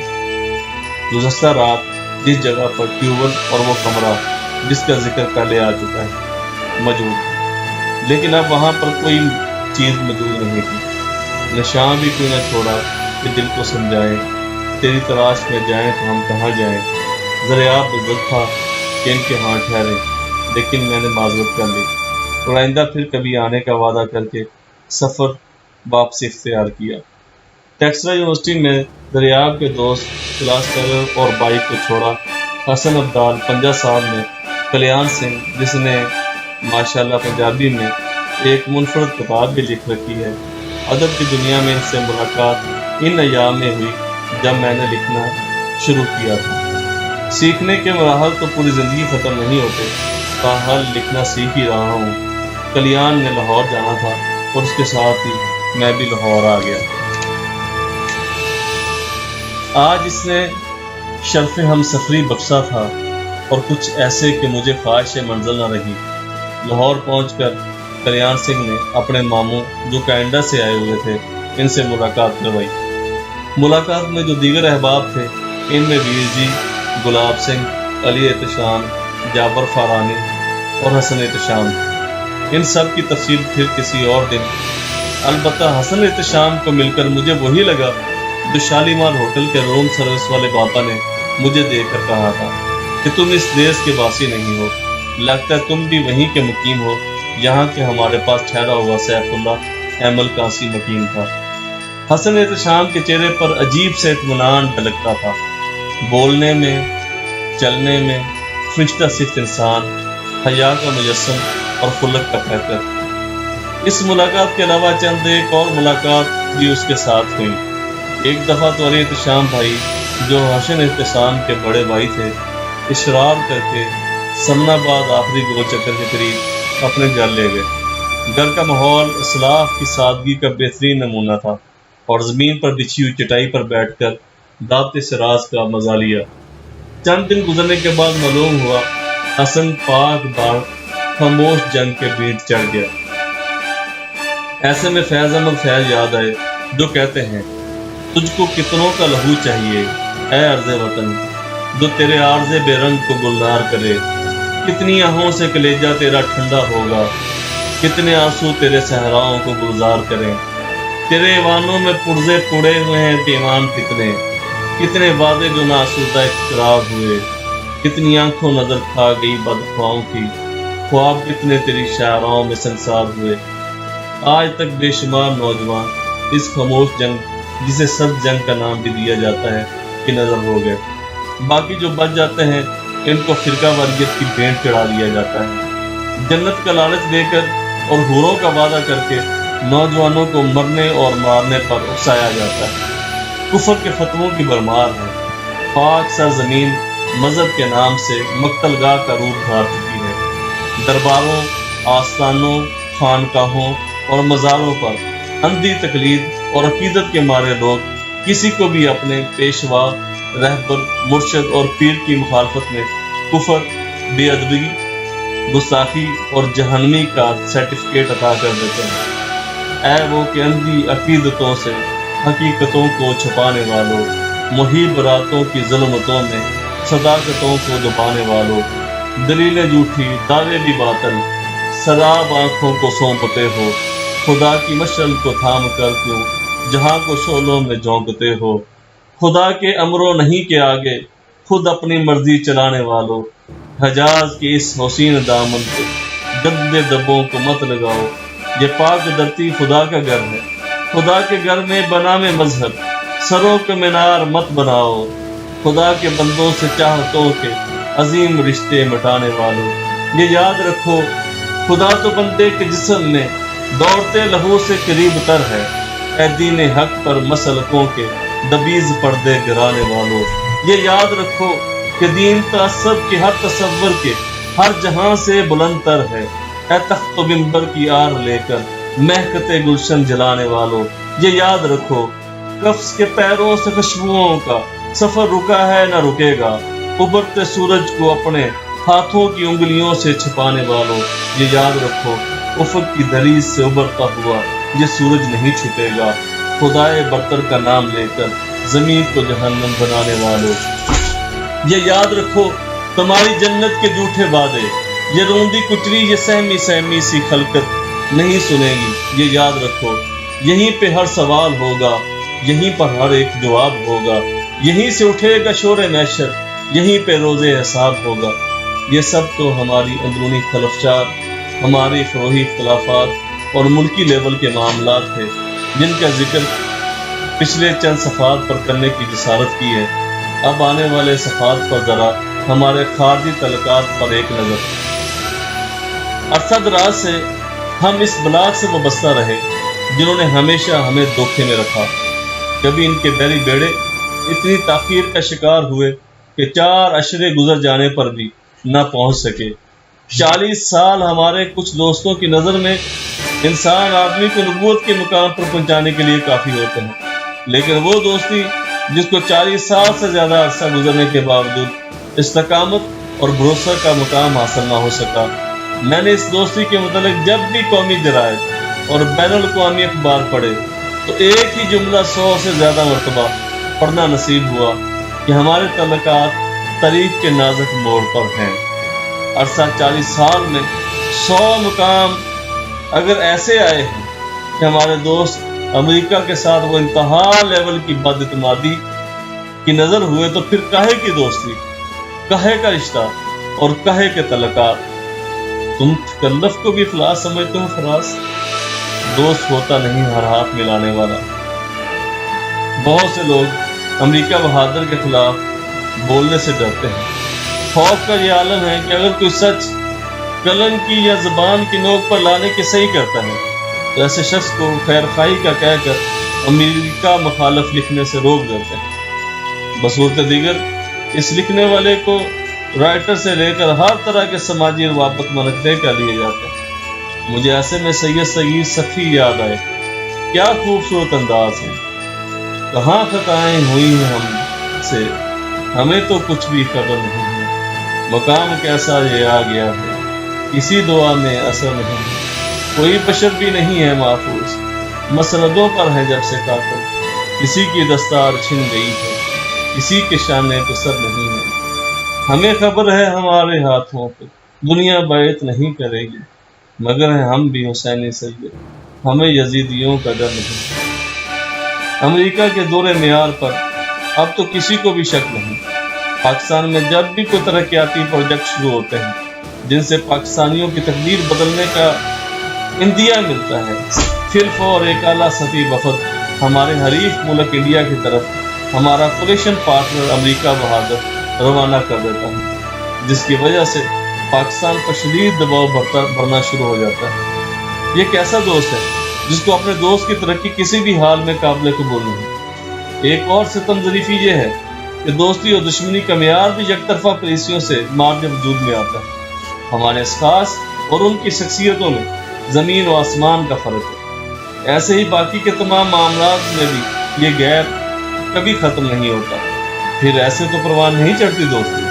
گزشتہ رات جس جگہ پر ٹیوبویل اور وہ کمرہ جس کا ذکر پہلے آ چکا ہے موجود تھا، لیکن اب وہاں پر کوئی چیز موجود نہیں تھی۔ نشان بھی کوئی نہ چھوڑا کہ دل کو سمجھائے تیری تلاش میں جائیں تو ہم کہاں جائیں۔ دریاب بزرگ تھا کہ ان کے ہاں ٹھہرے، لیکن میں نے معذرت کر لی اور آئندہ پھر کبھی آنے کا وعدہ کر کے سفر واپسی اختیار کیا۔ ٹیکساس یونیورسٹی میں دریاب کے دوست کلاس فیلو اور بائک کو چھوڑا حسن عبدال 50 سال میں کلیان سنگھ، جس نے ماشاءاللہ پنجابی میں ایک منفرد کتاب بھی لکھ رکھی ہے، ادب کی دنیا میں ان سے ملاقات ان ایام میں ہوئی جب میں نے لکھنا شروع کیا تھا۔ سیکھنے کے مراحل تو پوری زندگی ختم نہیں ہوتے، تاحال لکھنا سیکھ ہی رہا ہوں۔ کلیان نے لاہور جانا تھا اور اس کے ساتھ ہی میں بھی لاہور آ گیا۔ آج اس نے شرف ہم سفری بخشا تھا اور کچھ ایسے کہ مجھے خواہش منزل نہ رہی۔ لاہور پہنچ کر کلیان سنگھ نے اپنے ماموں جو کینیڈا سے آئے ہوئے تھے ان سے ملاقات کروائی۔ ملاقات میں جو دیگر احباب تھے ان میں ویر جی، گلاب سنگھ، علی احتشام، جابر فارانی اور حسن احتشام۔ ان سب کی تفصیل پھر کسی اور دن۔ البتہ حسن احتشام کو مل کر مجھے وہی لگا جو شالیمار ہوٹل کے روم سروس والے بابا نے مجھے دیکھ کر کہا تھا کہ تم اس دیس کے باسی نہیں ہو، لگتا ہے تم بھی وہیں کے مقیم ہو یہاں کے ہمارے پاس ٹھہرا ہوا سیف اللہ احمل کاسی مقیم تھا۔ حسن احتشام کے چہرے پر عجیب سے اطمینان ڈھلکتا تھا، بولنے میں، چلنے میں فرشتہ صرف انسان، حیا کا مجسم اور خلق کا بہتر۔ اس ملاقات کے علاوہ چند ایک اور ملاقات بھی اس کے ساتھ ہوئی۔ ایک دفعہ تو علی احتشام بھائی جو حسن احتشام کے بڑے بھائی تھے اشرار کر کے سمن آباد آخری گول چکر کے قریب اپنے گھر لے گئے۔ گھر کا ماحول اسلاف کی سادگی کا بہترین نمونہ تھا اور زمین پر بچھی ہوئی چٹائی پر بیٹھ کر دعوت سراج کا مزہ لیا۔ چند دن گزرنے کے بعد معلوم ہوا حسن پاک بار خاموش جنگ کے بیٹ چڑھ گیا۔ ایسے میں فیض احمد فیض یاد آئے جو کہتے ہیں تجھ کو کتنوں کا لہو چاہیے اے عرض وطن، جو تیرے عارض بے رنگ کو گلنار کرے، کتنی آہوں سے کلیجہ تیرا ٹھنڈا ہوگا، کتنے آنسو تیرے صحراؤں کو گلزار کریں، تیرے ایوانوں میں پرزے پڑے ہوئے ہیں پیمان کتنے وعدے جو ناسودہ خراب ہوئے، کتنی آنکھوں نظر کھا گئی بدخواہوں کی، خواب کتنے تیری شاعراؤں میں سنسار ہوئے۔ آج تک بے شمار نوجوان اس خاموش جنگ جسے سب جنگ کا نام بھی دیا جاتا ہے کی نظر ہو گئے، باقی جو بچ جاتے ہیں ان کو فرقہ واریت کی بینٹ چڑھا دیا جاتا ہے۔ جنت کا لالچ دے کر اور حوروں کا وعدہ کر کے نوجوانوں کو مرنے اور مارنے پر اکسایا جاتا ہے۔ کفر کے فتووں کی بھرمار ہے۔ پاک سرزمین مذہب کے نام سے مقتل گاہ کا روپ دھار چکی ہے۔ درباروں، آستانوں، خانقاہوں اور مزاروں پر اندھی تقلید اور عقیدت کے مارے لوگ کسی کو بھی اپنے پیشوا، رہبر، مرشد اور پیر کی مخالفت میں کفر، بے ادبی، گستاخی اور جہنمی کا سرٹیفکیٹ عطا کر دیتے ہیں۔ اے وہ کہ اندھی عقیدتوں سے حقیقتوں کو چھپانے والوں، محیب راتوں کی ظلمتوں میں صداقتوں کو دبانے والوں، دلیلیں جھوٹی، دعوے بھی باطل، سراب آنکھوں کو سونپتے ہو، خدا کی مشعل کو تھام کر کیوں جہاں کو شعلوں میں جھونکتے ہو، خدا کے امروں نہیں کے آگے خود اپنی مرضی چلانے والوں، حجاز کے اس حسین دامن کو گندے دبوں کو مت لگاؤ، یہ پاک دھرتی خدا کا گھر ہے، خدا کے گھر میں بنا میں مذہب، سروں کے مینار مت بناؤ، خدا کے بندوں سے چاہتوں کے عظیم رشتے مٹانے والوں، یہ یاد رکھو خدا تو بندے کے جسم میں دوڑتے لہو سے قریب تر ہے، اے دین حق پر مسلکوں کے دبیز پردے گرانے والوں، یہ یاد رکھو کہ دین تعصب کے ہر تصور کے ہر جہاں سے بلند تر ہے، اے تخت و منبر کی آر لے کر مہکتے گلشن جلانے والوں، یہ یاد رکھو قفس کے پیروں سے خوشبوؤں کا سفر رکا ہے نہ رکے گا، ابھرتے سورج کو اپنے ہاتھوں کی انگلیوں سے چھپانے والوں، یہ یاد رکھو افق کی دریز سے ابھرتا ہوا یہ سورج نہیں چھپے گا، خدائے برتر کا نام لے کر زمین کو جہنم بنانے والوں، یہ یاد رکھو تمہاری جنت کے جھوٹے وعدے، یہ روندی کچلی، یہ سہمی سہمی سی خلقت نہیں سنے گی، یہ یاد رکھو یہیں پہ ہر سوال ہوگا، یہیں پر ہر ایک جواب ہوگا، یہیں سے اٹھے گا شور محشر، یہیں پہ روز حساب ہوگا۔ یہ سب تو ہماری اندرونی خلفشار، ہماری فروعی اختلافات اور ملکی لیول کے معاملات تھے جن کا ذکر پچھلے چند صفحات پر کرنے کی جسارت کی ہے۔ اب آنے والے صفحات پر ذرا ہمارے خارجی تعلقات پر ایک نظر۔ عرصہ دراز سے ہم اس بلاک سے وابستہ رہے، جنہوں نے ہمیشہ ہمیں دھوکے میں رکھا۔ کبھی ان کے بحری بیڑے اتنی تاخیر کا شکار ہوئے کہ 4 عشرے گزر جانے پر بھی نہ پہنچ سکے۔ 40 سال ہمارے کچھ دوستوں کی نظر میں انسان آدمی کو نبوت کے مقام پر پہنچانے کے لیے کافی ہوتے ہیں، لیکن وہ دوستی جس کو 40 سال سے زیادہ عرصہ گزرنے کے باوجود استقامت اور بھروسہ کا مقام حاصل نہ ہو سکا۔ میں نے اس دوستی کے متعلق جب بھی قومی جرائد اور بین الاقوامی اخبار پڑھے تو ایک ہی جملہ 100 سے زیادہ مرتبہ پڑھنا نصیب ہوا کہ ہمارے تعلقات طریق کے نازک موڑ پر ہیں۔ عرصہ 40 سال میں 100 مقام اگر ایسے آئے ہیں کہ ہمارے دوست امریکہ کے ساتھ وہ انتہا لیول کی بد اعتمادی کی نظر ہوئے تو پھر کہے کی دوستی، کہے کا رشتہ اور کہے کے تعلقات۔ تم تکلف کو بھی اخلاص سمجھتے ہو فراز؟ دوست ہوتا نہیں ہر ہاتھ ملانے والا۔ بہت سے لوگ امریکہ بہادر کے خلاف بولنے سے ڈرتے ہیں۔ خوف کا یہ عالم ہے کہ اگر کوئی سچ قلم کی یا زبان کی نوک پر لانے کی صحیح کرتا ہے تو ایسے شخص کو خیر خواہی کا کہہ کر امریکہ مخالف لکھنے سے روک دیتے ہیں۔ بصورت دیگر اس لکھنے والے کو رائٹر سے لے کر ہر طرح کے سماجی روابط منقطع کر لیے جاتے ہیں۔ مجھے ایسے میں سید سعید صفی یاد آئے۔ کیا خوبصورت انداز ہے، کہاں خطائیں ہوئی ہیں ہم سے، ہمیں تو کچھ بھی خبر نہیں ہے، مقام کیسا یہ آ گیا ہے، کسی دعا میں اثر نہیں ہے، کوئی بشر بھی نہیں ہے محفوظ، مسردوں پر ہے جب سے قاتل، کسی کی دستار چھن گئی ہے، کسی کے شانے پہ سر نہیں ہے، ہمیں خبر ہے ہمارے ہاتھوں پہ دنیا بیعت نہیں کرے گی، مگر ہیں ہم بھی حسینی سید، ہمیں یزیدیوں کا ڈر نہیں۔ امریکہ کے دور معیار پر اب تو کسی کو بھی شک نہیں۔ پاکستان میں جب بھی کوئی ترقیاتی پروجیکٹ شروع ہوتے ہیں جن سے پاکستانیوں کی تقدیر بدلنے کا اندیا ملتا ہے، پھر فور ایک اعلیٰ سطحی وفد ہمارے حریف ملک انڈیا کی طرف ہمارا کولیشن پارٹنر امریکہ بہادر روانہ کر دیتا ہے، جس کی وجہ سے پاکستان پر شدید دباؤ بڑھنا شروع ہو جاتا ہے۔ یہ کیسا دوست ہے جس کو اپنے دوست کی ترقی کسی بھی حال میں قابل قبول نہیں؟ ایک اور ستم ظریفی یہ ہے کہ دوستی اور دشمنی کا معیار بھی یک طرفہ پالیسیوں سے مارج وجود میں آتا ہے۔ ہمارے اشخاص اور ان کی شخصیتوں میں زمین و آسمان کا فرق ہے۔ ایسے ہی باقی کے تمام معاملات میں بھی یہ گیپ کبھی ختم نہیں ہوتا۔ پھر ایسے تو پروان نہیں چڑھتی دوستی۔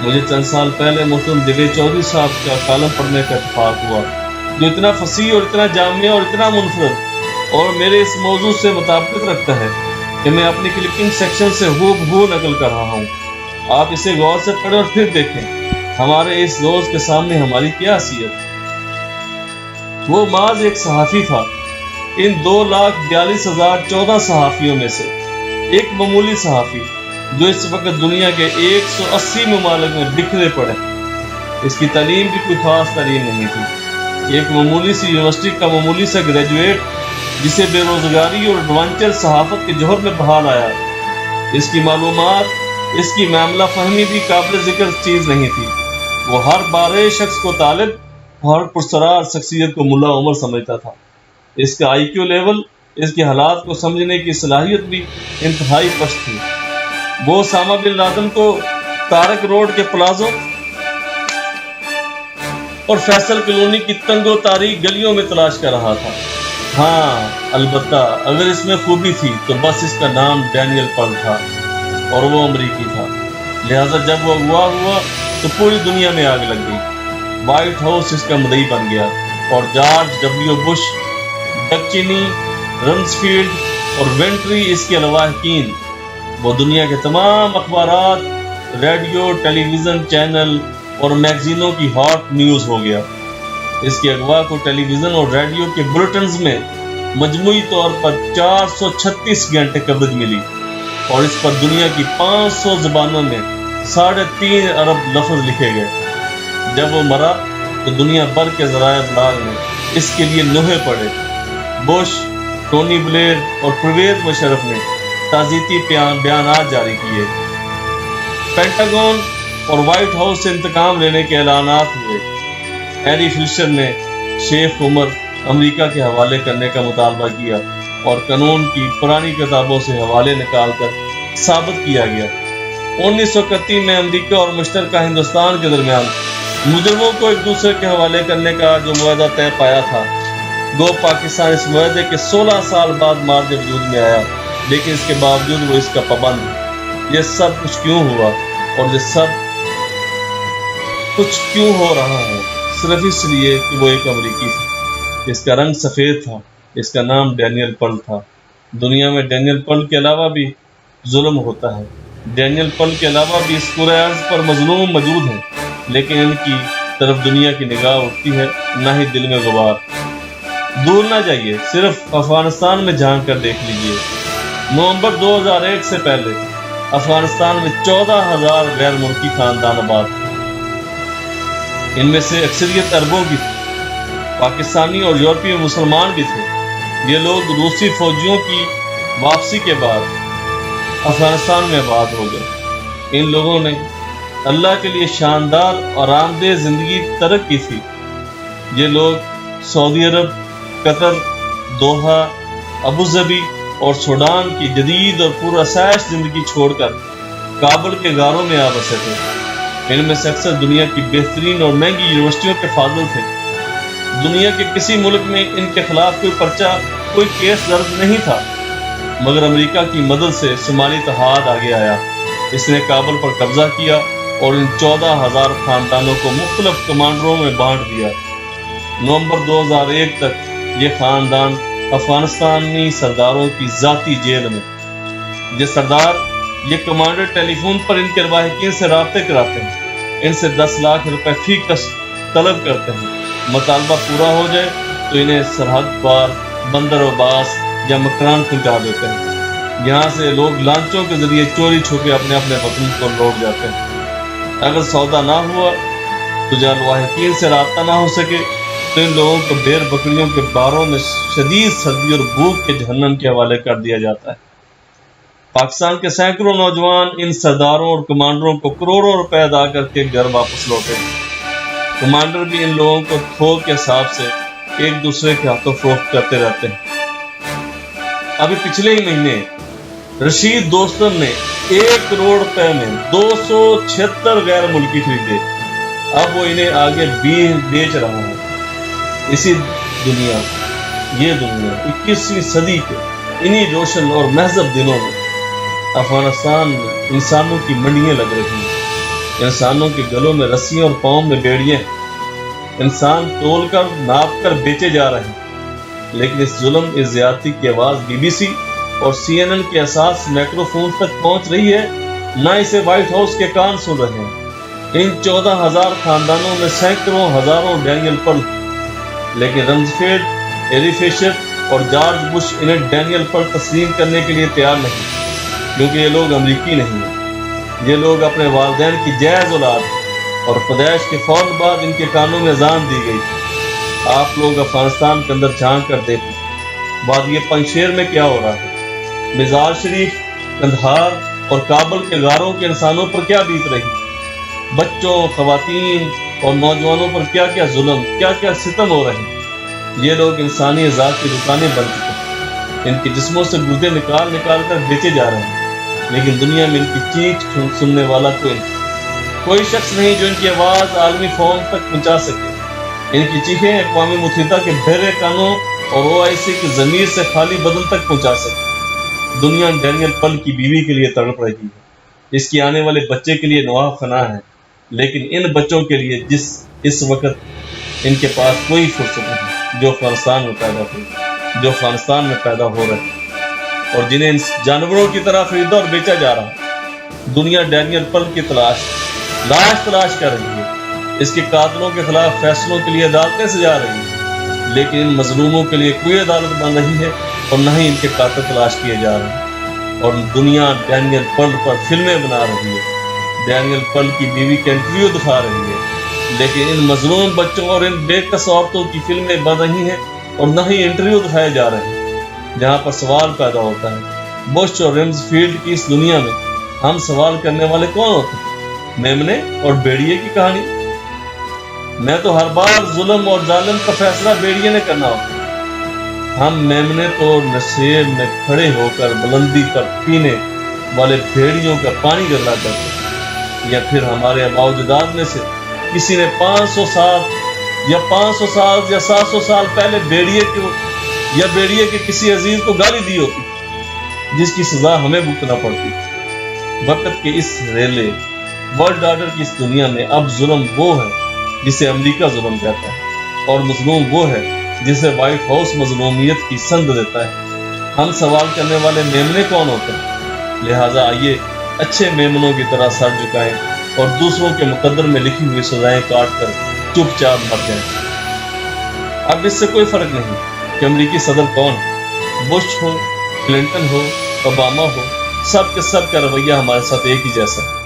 مجھے چند سال پہلے محترم دگے چودھری صاحب کا کالم پڑھنے کا اتفاق ہوا، جو اتنا فصیح اور اتنا جامع اور اتنا منفرد اور میرے اس موضوع سے مطابقت رکھتا ہے کہ میں اپنی کلپنگ سیکشن سے ہو بہو نقل کر رہا ہوں۔ آپ اسے غور سے پڑھیں اور پھر دیکھیں ہمارے اس دوست کے سامنے ہماری کیا حیثیت۔ وہ محض ایک صحافی تھا، ان 2,42,014 صحافیوں میں سے ایک معمولی صحافی جو اس وقت دنیا کے 180 ممالک میں بکھرے پڑے۔ اس کی تعلیم بھی کوئی خاص تعلیم نہیں تھی، ایک معمولی سی یونیورسٹی کا معمولی سا گریجویٹ جسے بے روزگاری اور ایڈونچر صحافت کے جوہر میں بحال آیا۔ اس کی معلومات، اس کی معاملہ فہمی بھی قابل ذکر چیز نہیں تھی۔ وہ ہر بارے شخص کو طالب، ہر پرسرار شخصیت کو ملا عمر سمجھتا تھا۔ اس کا آئی کیو لیول، اس کے حالات کو سمجھنے کی صلاحیت بھی انتہائی پست تھی۔ وہ اسامہ بن لادن کو تارک روڈ کے پلازوں اور فیصل کالونی کی تنگ و تاریک گلیوں میں تلاش کر رہا تھا۔ ہاں البتہ اگر اس میں خوبی تھی تو بس اس کا نام ڈینیل پرل تھا اور وہ امریکی تھا، لہذا جب وہ اغوا ہوا تو پوری دنیا میں آگ لگ گئی۔ وائٹ ہاؤس اس کا مدعی بن گیا اور جارج ڈبلیو بش، ڈک چینی، رمزفیلڈ اور وینٹری اس کے لواحقین۔ وہ دنیا کے تمام اخبارات، ریڈیو، ٹیلی ویژن چینل اور میگزینوں کی ہاٹ نیوز ہو گیا۔ اس کے اغوا کو ٹیلی ویژن اور ریڈیو کے بلیٹنز میں مجموعی طور پر 436 گھنٹے کوریج ملی اور اس پر دنیا کی 500 زبانوں میں 3.5 ارب لفظ لکھے گئے۔ جب وہ مرا تو دنیا بھر کے ذرائع ابلاغ میں اس کے لیے نوحے پڑے۔ بش، ٹونی بلیر اور پرویز مشرف نے تعزیتی بیانات جاری کیے۔ پینٹاگون اور وائٹ ہاؤس سے انتقام لینے کے اعلانات ہوئے۔ ایری فلشر نے شیخ عمر، امریکہ کے حوالے کرنے کا مطالبہ کیا اور قانون کی پرانی کتابوں سے حوالے نکال کر ثابت کیا گیا۔ 1931 میں امریکہ اور مشترکہ ہندوستان کے درمیان مجرموں کو ایک دوسرے کے حوالے کرنے کا جو معاہدہ طے پایا تھا، گو پاکستان اس معاہدے کے 16 سال بعد مارچ وجود میں آیا، لیکن اس کے باوجود وہ اس کا پابند۔ یہ سب کچھ کیوں ہوا اور یہ سب کچھ کیوں ہو رہا ہے؟ صرف اس لیے کہ وہ ایک امریکی تھا، اس کا رنگ سفید تھا، اس کا نام ڈینیل پل تھا۔ دنیا میں ڈینیل پل کے علاوہ بھی ظلم ہوتا ہے، ڈینیل پل کے علاوہ بھی اس پورے عرض پر مظلوم موجود ہیں، لیکن ان کی طرف دنیا کی نگاہ اٹھتی ہے نہ ہی دل میں غبار۔ دور نہ جائیے، صرف افغانستان میں جھانک کر دیکھ لیجئے۔ نومبر 2001 سے پہلے افغانستان میں 14,000 غیر ملکی خاندان آباد تھے۔ ان میں سے اکثریت عربوں کی تھی، پاکستانی اور یورپی مسلمان بھی تھے۔ یہ لوگ روسی فوجیوں کی واپسی کے بعد افغانستان میں آباد ہو گئے۔ ان لوگوں نے اللہ کے لیے شاندار اور آرام دہ زندگی ترک کی تھی۔ یہ لوگ سعودی عرب، قطر، دوحہ، ابوظہبی اور سوڈان کی جدید اور پرآسائش زندگی چھوڑ کر کابل کے غاروں میں آ بسے تھے۔ ان میں سے اکثر دنیا کی بہترین اور مہنگی یونیورسٹیوں کے فاضل تھے۔ دنیا کے کسی ملک میں ان کے خلاف کوئی پرچہ، کوئی کیس درج نہیں تھا، مگر امریکہ کی مدد سے شمالی اتحاد آگے آیا۔ اس نے کابل پر قبضہ کیا اور ان 14,000 خاندانوں کو مختلف کمانڈروں میں بانٹ دیا۔ نومبر 2001 تک یہ خاندان افغانستانی سرداروں کی ذاتی جیل میں۔ یہ سردار، یہ کمانڈر ٹیلی فون پر ان کے لواحقین سے رابطے کراتے ہیں، ان سے 10 لاکھ روپے فی کس طلب کرتے ہیں۔ مطالبہ پورا ہو جائے تو انہیں سرحد پار بندر عباس یا مکران پہنچا دیتے ہیں۔ یہاں سے لوگ لانچوں کے ذریعے چوری چھپے اپنے وطن کو لوٹ جاتے ہیں۔ اگر سودا نہ ہوا تو جہاں لواحقین سے رابطہ نہ ہو سکے تو ان لوگوں کو ڈیر بکریوں کے باروں میں شدید سردی اور بھوک کے جہنم کے حوالے کر دیا جاتا ہے۔ پاکستان کے سینکڑوں نوجوان ان سرداروں اور کمانڈروں کو کروڑوں روپے ادا کر کے گھر واپس لوٹے۔ کمانڈر بھی ان لوگوں کو تھوک کے حساب سے ایک دوسرے کے ہاتھوں فروخت کرتے رہتے ہیں۔ ابھی پچھلے ہی مہینے رشید دوستم نے 1 کروڑ روپے میں 276 غیر ملکی خریدے۔ اب وہ انہیں آگے بیچ رہا ہے۔ اسی دنیا، یہ دنیا 21ویں صدی کے انہی روشن اور مہذب دنوں میں افغانستان میں انسانوں کی منڈیاں لگ رہی ہیں۔ انسانوں کے گلوں میں رسیاں اور پاؤں میں بیڑیاں ہیں۔ انسان تول کر ناپ کر بیچے جا رہے ہیں، لیکن اس ظلم، اس زیادتی کی آواز BBC اور CNN کے اساس مائکرو فون تک پہنچ رہی ہے، نہ اسے وائٹ ہاؤس کے کان سن رہے ہیں۔ ان 14,000 خاندانوں میں سینکڑوں ہزاروں ڈینیل پل، لیکن رمزفیلڈ، ایری فیشر اور جارج بش انہیں ڈینیل پل تسلیم کرنے کے لیے تیار نہیں، کیونکہ یہ لوگ امریکی نہیں ہیں۔ یہ لوگ اپنے والدین کی جائز اولاد ہیں اور پیدائش کے فوراً بعد ان کے کانوں میں اذان دی گئی۔ آپ لوگ افغانستان کے اندر جھانک کر دیکھیں، وادی پنجشیر میں کیا ہو رہا ہے، مزار شریف، قندھار اور کابل کے غاروں کے انسانوں پر کیا بیت رہی، بچوں، خواتین اور نوجوانوں پر کیا کیا ظلم، کیا کیا ستم ہو رہے ہیں۔ یہ لوگ انسانی اعضاء کی دکانیں بن چکے ہیں، ان کے جسموں سے گردے نکال کر بیچے جا رہے ہیں، لیکن دنیا میں ان کی چیخ سننے والا کوئی شخص نہیں جو ان کی آواز عالمی فورم تک پہنچا سکے۔ ان کی چیخیں اقوام متحدہ کے بہرے کانوں اور OIC کی ضمیر سے خالی بدن تک پہنچا سکے۔ دنیا ڈینیل پل کی بیوی کے لیے تڑپ رہی ہے، اس کی آنے والے بچے کے لیے نواح فنا ہے، لیکن ان بچوں کے لیے اس وقت ان کے پاس کوئی فرصت نہیں، جو افغانستان میں پیدا ہو رہے ہیں اور جنہیں ان جانوروں کی طرح خریدا اور بیچا جا رہا ہے۔ دنیا ڈینیل پل کی تلاش کر رہی ہے، اس کے قاتلوں کے خلاف فیصلوں کے لیے عدالتیں سجا رہی ہیں، لیکن ان مظلوموں کے لیے کوئی عدالت بن رہی ہے اور نہ ہی ان کے قاتل تلاش کیے جا رہے ہیں۔ اور دنیا ڈینیل پل پر فلمیں بنا رہی ہے، ڈینیل پل کی بیوی کا انٹرویو دکھا رہی ہے، لیکن ان مظلوم بچوں اور ان بے کس عورتوں کی فلمیں بن رہی ہیں اور نہ ہی انٹرویو دکھائے جا رہے ہیں۔ جہاں پر سوال پیدا ہوتا ہے، بش اور رمزفیلڈ کی اس دنیا میں ہم سوال کرنے والے کون ہوتے ہیں؟ میمنے اور بیڑیے کی کہانی میں تو ہر بار ظلم اور ظالم کا فیصلہ بیڑیے نے کرنا ہوتا ہے۔ ہم میمنے تو نشیب میں کھڑے ہو کر بلندی پر پینے والے بھیڑیوں کا پانی گرلا کرتے، یا پھر ہمارے آباء و اجداد میں سے کسی نے 500 سال یا 700 سال پہلے بیڑیے کے کسی عزیز کو گالی دی ہوتی جس کی سزا ہمیں بھگتنا پڑتی۔ وقت کے اس ریلے ورلڈ آرڈر کی اس دنیا میں اب ظلم وہ ہے جسے امریکہ ظلم کہتا ہے، اور مظلوم وہ ہے جسے وائٹ ہاؤس مظلومیت کی سند دیتا ہے۔ ہم سوال کرنے والے میمنے کون ہوتے ہیں؟ لہٰذا آئیے اچھے میمنوں کی طرح سر جھکائیں اور دوسروں کے مقدر میں لکھی ہوئی سزائیں کاٹ کر چپ چاپ مر جائیں۔ اب اس سے کوئی فرق نہیں کہ امریکی صدر کون ہے، بش ہو، کلنٹن ہو، اوباما ہو، سب کے سب کا رویہ ہمارے ساتھ ایک ہی جیسا ہے۔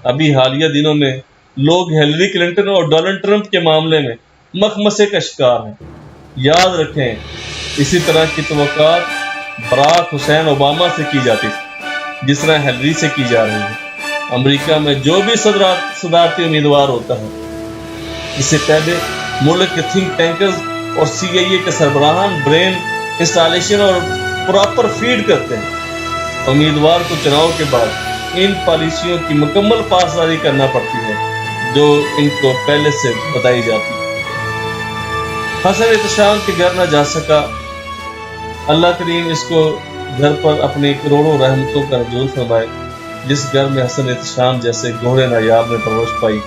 ابھی حالیہ دنوں میں لوگ ہیلری کلنٹن اور ڈونلڈ ٹرمپ کے معاملے میں مخمسے کا شکار ہیں۔ یاد رکھیں، اسی طرح کی توقعات براک حسین اوباما سے کی جاتی تھی جس طرح ہیلری سے کی جا رہی ہے۔ امریکہ میں جو بھی صدارتی امیدوار ہوتا ہے، اس سے پہلے ملک کے تھنک ٹینکرز اور CIA کے سربراہان برین انسٹالیشن اور پراپر فیڈ کرتے ہیں۔ امیدوار کو چناؤ کے بعد ان پالیسیوں کی مکمل پاسداری کرنا پڑتی ہے جو ان کو پہلے سے بتائی جاتی ہے۔ حسن احتشام کے گھر نہ جا سکا، اللہ کریم اس کو گھر پر اپنی کروڑوں رحمتوں کا نزول فرمائے۔ جس گھر میں حسن احتشام جیسے گھوڑے نایاب نے پرورش پائی،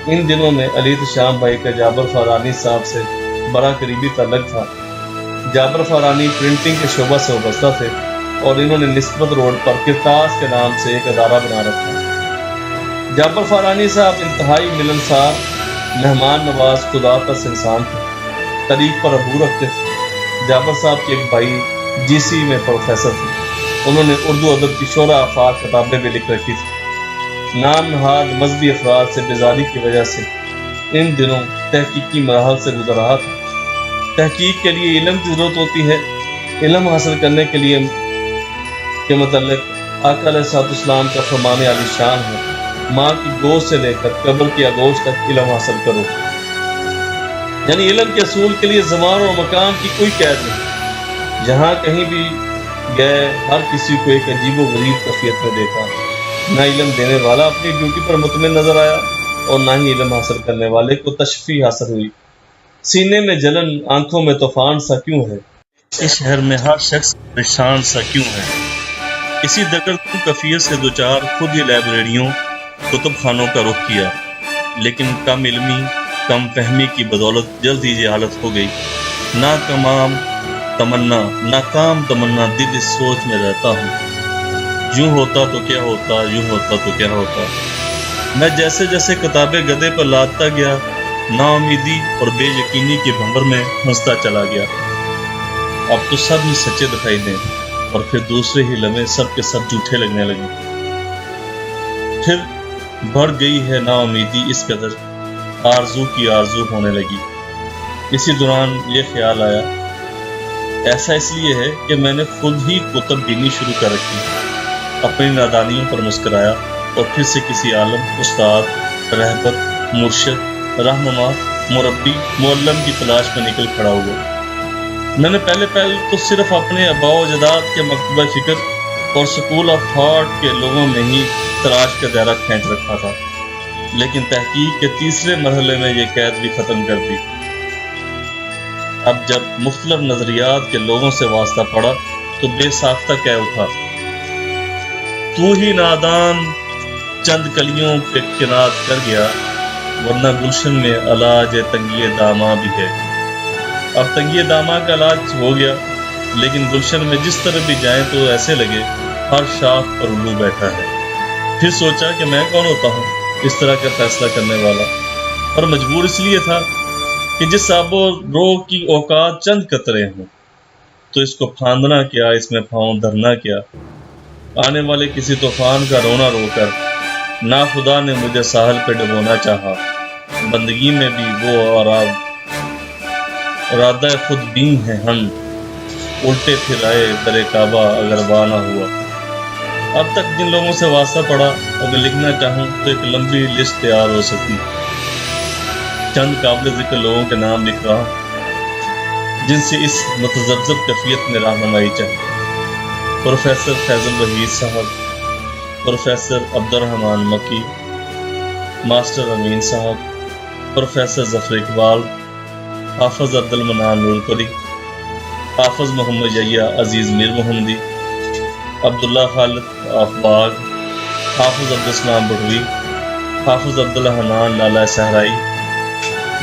ان دنوں میں علی احتشام بھائی کا جابر فارانی صاحب سے بڑا قریبی تعلق تھا۔ جابر فارانی پرنٹنگ کے شعبہ سے وابستہ تھے اور انہوں نے نسبت روڈ پر کرتاس کے نام سے ایک ادارہ بنا رکھا۔ جابر فارانی صاحب انتہائی ملنسار، مہمان نواز، خدا ترس انسان تھے، تاریخ پر عبور رکھتے تھے۔ جابر صاحب کے ایک بھائی GC میں پروفیسر تھے، انہوں نے اردو ادب کی شورا آفاق کتابیں بھی لکھ رکھی تھی۔ نام نہاد مذہبی افراد سے بیزاری کی وجہ سے ان دنوں تحقیقی مراحل سے گزر رہا تھا۔ تحقیق کے لیے علم کی ضرورت ہوتی ہے۔ علم حاصل کرنے کے لیے کے متعلق آقا علیہ الصلوۃ والسلام کا فرمان عالی شان ہے، ماں کی گود سے لے کر قبر کی آگوش تک علم حاصل کرو۔ یعنی علم کے اصول کے لیے زمان اور مکان کی کوئی قید نہیں۔ جہاں کہیں بھی گئے ہر کسی کو ایک عجیب و غریب کیفیت میں دیکھا۔ نہ علم دینے والا اپنی ڈیوٹی پر مطمئن نظر آیا اور نہ ہی علم حاصل کرنے والے کو تشفی حاصل ہوئی۔ سینے میں جلن، آنکھوں میں طوفان سا کیوں ہے؟ اس شہر میں ہر شخص پریشان سا کیوں ہے؟ اسی دگرگوں کیفیت سے دوچار خود ہی لائبریریوں، کتب خانوں کا رخ کیا، لیکن کم علمی، کم فہمی کی بدولت جلد ہی یہ حالت ہو گئی۔ ناکام تمنا دل اس سوچ میں رہتا ہوں، یوں ہوتا تو کیا ہوتا، یوں ہوتا تو کیا ہوتا۔ میں جیسے جیسے کتابیں گدے پر لادتا گیا، نا امیدی اور بے یقینی کے بھنور میں پھنستا چلا گیا۔ اب تو سب ہی سچے دکھائی دیں اور پھر دوسرے ہی لمحے سب کے سب جھوٹے لگنے لگے۔ پھر بڑھ گئی ہے نا امیدی اس قدر، آرزو کی آرزو ہونے لگی۔ اسی دوران یہ خیال آیا، ایسا اس لیے ہے کہ میں نے خود ہی کتب بینی شروع کر رکھی۔ اپنی نادانیوں پر مسکرایا اور پھر سے کسی عالم، استاد، رہبر، مرشد، رہنما، مربی، معلم کی تلاش میں نکل کھڑا ہوا۔ میں نے پہلے تو صرف اپنے آباء و اجداد کے مکتبہ فکر اور سکول آف تھاٹ کے لوگوں میں ہی تلاش کا دائرہ کھینچ رکھا تھا، لیکن تحقیق کے تیسرے مرحلے میں یہ قید بھی ختم کر دی۔ اب جب مختلف نظریات کے لوگوں سے واسطہ پڑا تو بے ساختہ کہہ اٹھا، تو ہی نادان چند کلیوں پہ کنات کر گیا، ورنہ گلشن میں علاج تنگی داماں بھی ہے۔ اب تنگی داماں کا علاج ہو گیا، لیکن گلشن میں جس طرح بھی جائیں تو ایسے لگے ہر شاخ پر الو بیٹھا ہے۔ پھر سوچا کہ میں کون ہوتا ہوں اس طرح کا فیصلہ کرنے والا، اور مجبور اس لیے تھا کہ جس آب و رو کی اوقات چند قطرے ہوں تو اس کو پھاندنا کیا، اس میں پاؤں دھرنا کیا۔ آنے والے کسی طوفان کا رونا رو کر ناخدا نے مجھے ساحل پہ ڈبونا چاہا، بندگی میں بھی وہ ارادہ خود بین ہے ہم، الٹے پھر آئے در کعبہ اگر واہ نہ ہوا۔ اب تک جن لوگوں سے واسطہ پڑا، اگر لکھنا چاہوں تو ایک لمبی لسٹ تیار ہو سکتی۔ چند قابل ذکر لوگوں کے نام لکھ رہا ہوں۔ جن سے اس متذبذب کیفیت میں رہنمائی چاہیے۔ پروفیسر فیضل وحید صاحب، پروفیسر عبد الرحمن مکی، ماسٹر امین صاحب، پروفیسر ظفر اقبال، حافظ عبد المنان نورپری، حافظ محمد یحییٰ عزیز میر محمدی، عبداللہ خالد آفباگ، حافظ عبدالسلام بڑھوی، حافظ عبدالحنان لالہ صحرائی،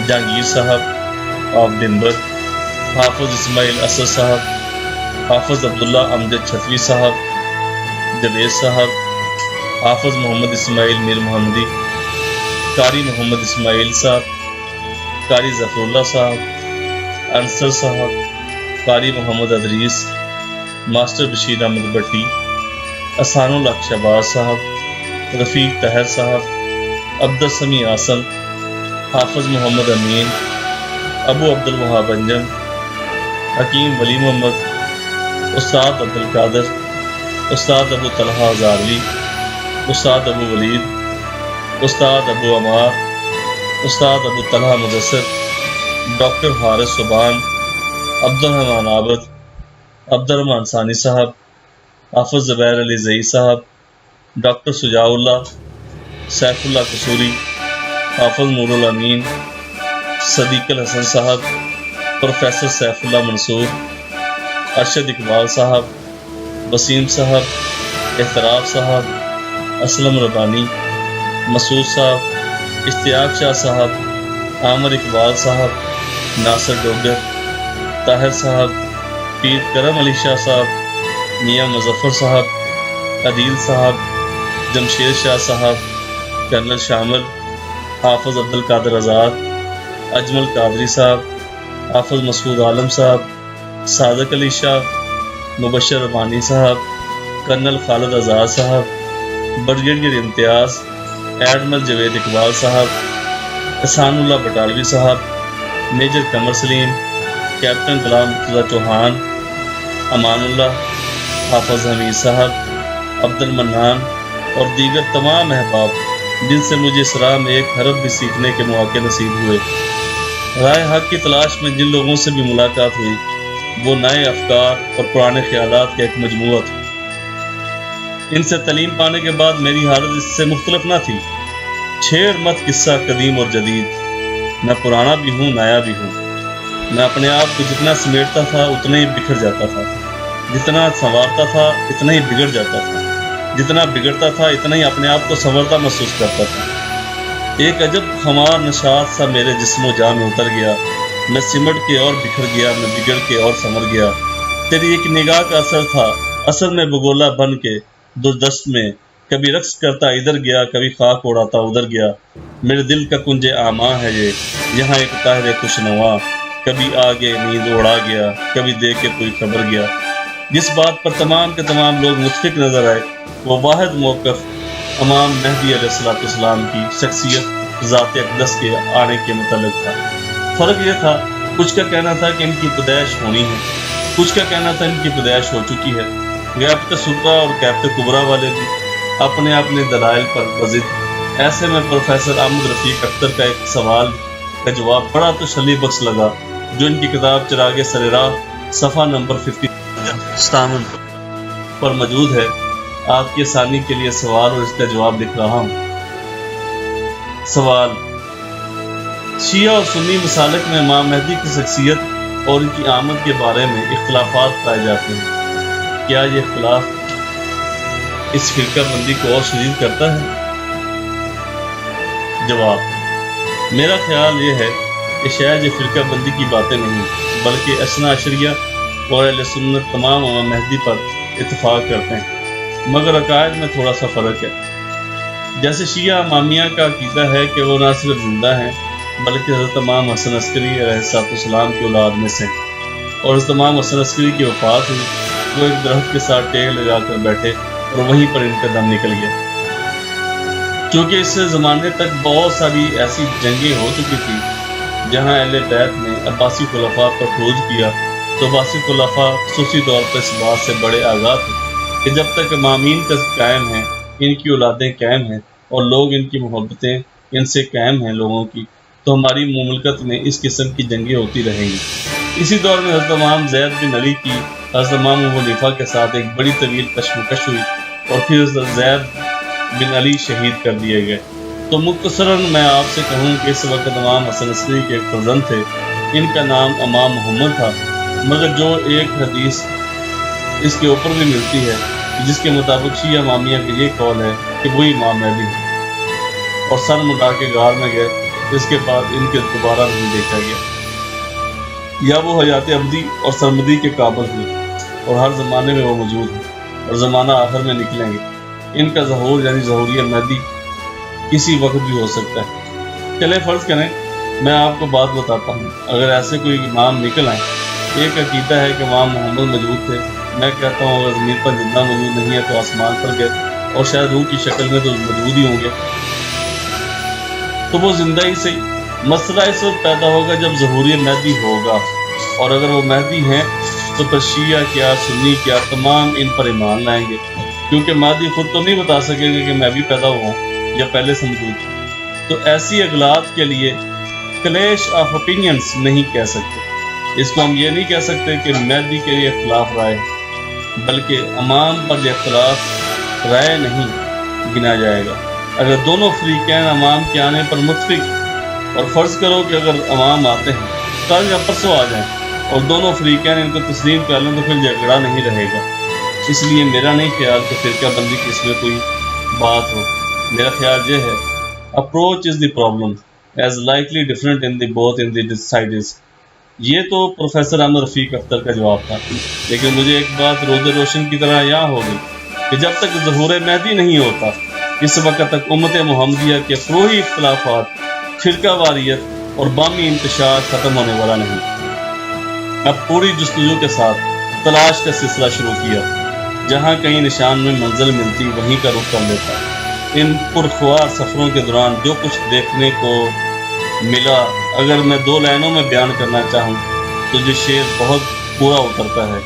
جہانگیر صاحب آف دنبر، حافظ اسماعیل اسد صاحب، حافظ عبداللہ امجد چھتوی صاحب، جوید صاحب، حافظ محمد اسماعیل میر محمدی، قاری محمد اسماعیل صاحب، قاری ظفر اللہ صاحب، انصر صاحب، قاری محمد ادریس، ماسٹر بشیر احمد بٹی، احسان الحق شہباز صاحب، رفیق طاہر صاحب، عبدالسمیع آسم، حافظ محمد امین، ابو عبد الوہاب انجم، حکیم ولی محمد، استاد عبد القادر، استاد ابو طلحہ ہزاروی، استاد ابو ولید، استاد ابو عمار، استاد ابو طلحہ مدثر، ڈاکٹر حارث سبحان، عبد الرحمن عابد، عبد الرحمن ثانی صاحب، حافظ زبیر علی زئی صاحب، ڈاکٹر شجاع اللہ، سیف اللہ قصوری، حافظ نور الامین، صدیق الحسن صاحب، پروفیسر سیف اللہ منصور، ارشد اقبال صاحب، وسیم صاحب، احتراب صاحب، اسلم ربانی، مسعود صاحب، اشتیاق شاہ صاحب، عامر اقبال صاحب، ناصر ڈوگر، طاہر صاحب، پیر کرم علی شاہ صاحب، میاں مظفر صاحب، عدیل صاحب، جمشید شاہ صاحب، کرنل شامل، حافظ عبد القادر آزاد، اجمل قادری صاحب، حافظ مسعود عالم صاحب، صادق علی شاہ، مبشر ربانی صاحب، کرنل خالد آزاد صاحب، بریگیڈیئر امتیاز ایڈمرل جوید اقبال صاحب، احسان اللہ بٹالوی صاحب، میجر قمر سلیم، کیپٹن غلام مرتضیٰ چوہان، امان اللہ، حافظ حمید صاحب، عبد المنان اور دیگر تمام احباب جن سے مجھے اس راہ میں ایک حرف بھی سیکھنے کے مواقع نصیب ہوئے۔ رائے حق کی تلاش میں جن لوگوں سے بھی ملاقات ہوئی وہ نئے افکار اور پرانے خیالات کا ایک مجموعہ تھا۔ ان سے تعلیم پانے کے بعد میری حالت اس سے مختلف نہ تھی۔ چھیڑ مت قصہ قدیم اور جدید، میں پرانا بھی ہوں نیا بھی ہوں۔ میں اپنے آپ کو جتنا سمیٹتا تھا اتنا ہی بکھر جاتا تھا، جتنا سنوارتا تھا اتنا ہی بگڑ جاتا تھا، جتنا بگڑتا تھا اتنا ہی اپنے آپ کو سنورتا محسوس کرتا تھا۔ ایک عجب خمار نشاط سا میرے جسم و جان میں اتر گیا، میں سمٹ کے اور بکھر گیا، میں بگڑ کے اور سنور گیا۔ تیری ایک نگاہ کا اثر تھا، اثر میں بگولا بن کے دو دست میں کبھی رقص کرتا ادھر گیا، کبھی خاک اڑاتا ادھر گیا۔ میرے دل کا کنج آماں ہے یہ، یہاں ایک طاہر خوشنوا، کبھی آگے نیند اڑا گیا، کبھی دے کے کوئی خبر گیا۔ جس بات پر تمام کے تمام لوگ متفق نظر آئے وہ واحد موقف امام مہدی علیہ السلام کی شخصیت ذات اقدس کے آنے کے متعلق تھا۔ فرق یہ تھا، کچھ کا کہنا تھا کہ ان کی پیدائش ہونی ہے، کچھ کا کہنا تھا ان کی پیدائش ہو چکی ہے۔ کیپٹن سلطہ اور کیپٹن کبرا والے بھی اپنے دلائل پر بضد۔ ایسے میں پروفیسر احمد رفیق اختر کا ایک سوال کا جواب بڑا تسلی بخش لگا، جو ان کی کتاب چراغ سر راہ صفحہ نمبر 57 پر موجود ہے۔ آپ کی آسانی کے لیے سوال اور اس کا جواب لکھ رہا ہوں۔ سوال: شیعہ اور سنی مسالک میں امام مہدی کی شخصیت اور ان کی آمد کے بارے میں اختلافات پائے جاتے ہیں، کیا یہ اختلاف اس فرقہ بندی کو اور شدید کرتا ہے؟ جواب: میرا خیال یہ ہے کہ شاید یہ فرقہ بندی کی باتیں نہیں بلکہ اثنا عشریہ اور اہل سنت تمام امام مہدی پر اتفاق کرتے ہیں، مگر عقائد میں تھوڑا سا فرق ہے۔ جیسے شیعہ امامیہ کا عقیدہ ہے کہ وہ نہ صرف زندہ ہیں بلکہ حضرت امام حسن عسکری علیہ السلام کی اولاد میں سے، اور حضرت امام حسن عسکری کی وفات ہوئی، وہ ایک درخت کے ساتھ ٹیک لگا کر بیٹھے اور وہیں پر ان کا دم نکل گیا۔ کیونکہ اس زمانے تک بہت ساری ایسی جنگیں ہو چکی تھی جہاں اہل بیت نے عباسی خلفاء پر فروج کیا، تو عباسی خلفاء خصوصی طور پر اس بات سے بڑے آگاہ تھے کہ جب تک امامین کا قائم ہیں، ان کی اولادیں قائم ہیں اور لوگ ان کی محبتیں ان سے قائم ہیں لوگوں کی، تو ہماری مملکت میں اس قسم کی جنگیں ہوتی رہیں گی۔ اسی دور میں حضرت امام زید بن علی کی حضرت امام ابو حنیفہ کے ساتھ ایک بڑی طویل کشمکش ہوئی اور پھر حضرت زید بن علی شہید کر دیے گئے۔ تو مختصراً میں آپ سے کہوں کہ اس وقت امام حسن عسکری کے ایک فرزند تھے، ان کا نام امام محمد تھا، مگر جو ایک حدیث اس کے اوپر بھی ملتی ہے جس کے مطابق شیعہ امامیہ کا یہ قول ہے کہ وہی امام مہدی ہے، اور سر مٹا کے غار میں گئے، اس کے بعد ان کے دوبارہ نہیں دیکھا گیا، یا وہ حیات ابدی اور سرمدی کے قابل ہوئے اور ہر زمانے میں وہ موجود ہیں اور زمانہ آخر میں نکلیں گے۔ ان کا ظہور یعنی ظہوریہ مہدی کسی وقت بھی ہو سکتا ہے۔ چلے فرض کریں میں آپ کو بات بتاتا ہوں، اگر ایسے کوئی امام نکل آئیں، ایک عقیدہ ہے کہ امام محمد موجود تھے، میں کہتا ہوں اگر زمین پر زندہ موجود نہیں ہے تو آسمان پر گئے، اور شاید روح کی شکل میں تو موجود ہی ہوں گے، تو وہ زندہ ہی صحیح۔ مسئلہ اس وقت پیدا ہوگا جب ظہوری مہدی ہوگا، اور اگر وہ مہدی ہیں تو پھر شیعہ کیا سنی کیا تمام ان پر ایمان لائیں گے، کیونکہ مہدی خود تو نہیں بتا سکے گا کہ میں بھی پیدا ہوا ہوں یا پہلے سے موجود تھا۔ تو ایسی اغلاط کے لیے کلیش آف اوپینینز نہیں کہہ سکتے، اس کو ہم یہ نہیں کہہ سکتے کہ مہدی کے لیے اختلاف رائے ہے، بلکہ امام پر یہ اختلاف رائے نہیں گنا جائے گا۔ اگر دونوں فریقین امام کے آنے پر متفق، اور فرض کرو کہ اگر امام آتے ہیں کل یا پرسوں آ جائیں اور دونوں فریقین ان کو تسلیم کر لیں تو پھر جھگڑا نہیں رہے گا۔ اس لیے میرا نہیں خیال کہ فرقہ بندی کی اس میں کوئی بات ہو۔ میرا خیال یہ ہے approach is the problem as likely different in the both in the sides. یہ تو پروفیسر احمد رفیق اختر کا جواب تھا، لیکن مجھے ایک بات روز روشن کی طرح یہاں ہوگی کہ جب تک ظہور مہدی نہیں ہوتا اس وقت تک امت محمدیہ کے فروعی اختلافات، فرقہ واریت اور بامی انتشار ختم ہونے والا نہیں۔ اب پوری جستجو کے ساتھ تلاش کا سلسلہ شروع کیا، جہاں کہیں نشان میں منزل ملتی وہیں کا رخ کر لیتا۔ ان پرخوار سفروں کے دوران جو کچھ دیکھنے کو ملا، اگر میں 2 لائنوں میں بیان کرنا چاہوں تو یہ شعر بہت پورا اترتا ہے۔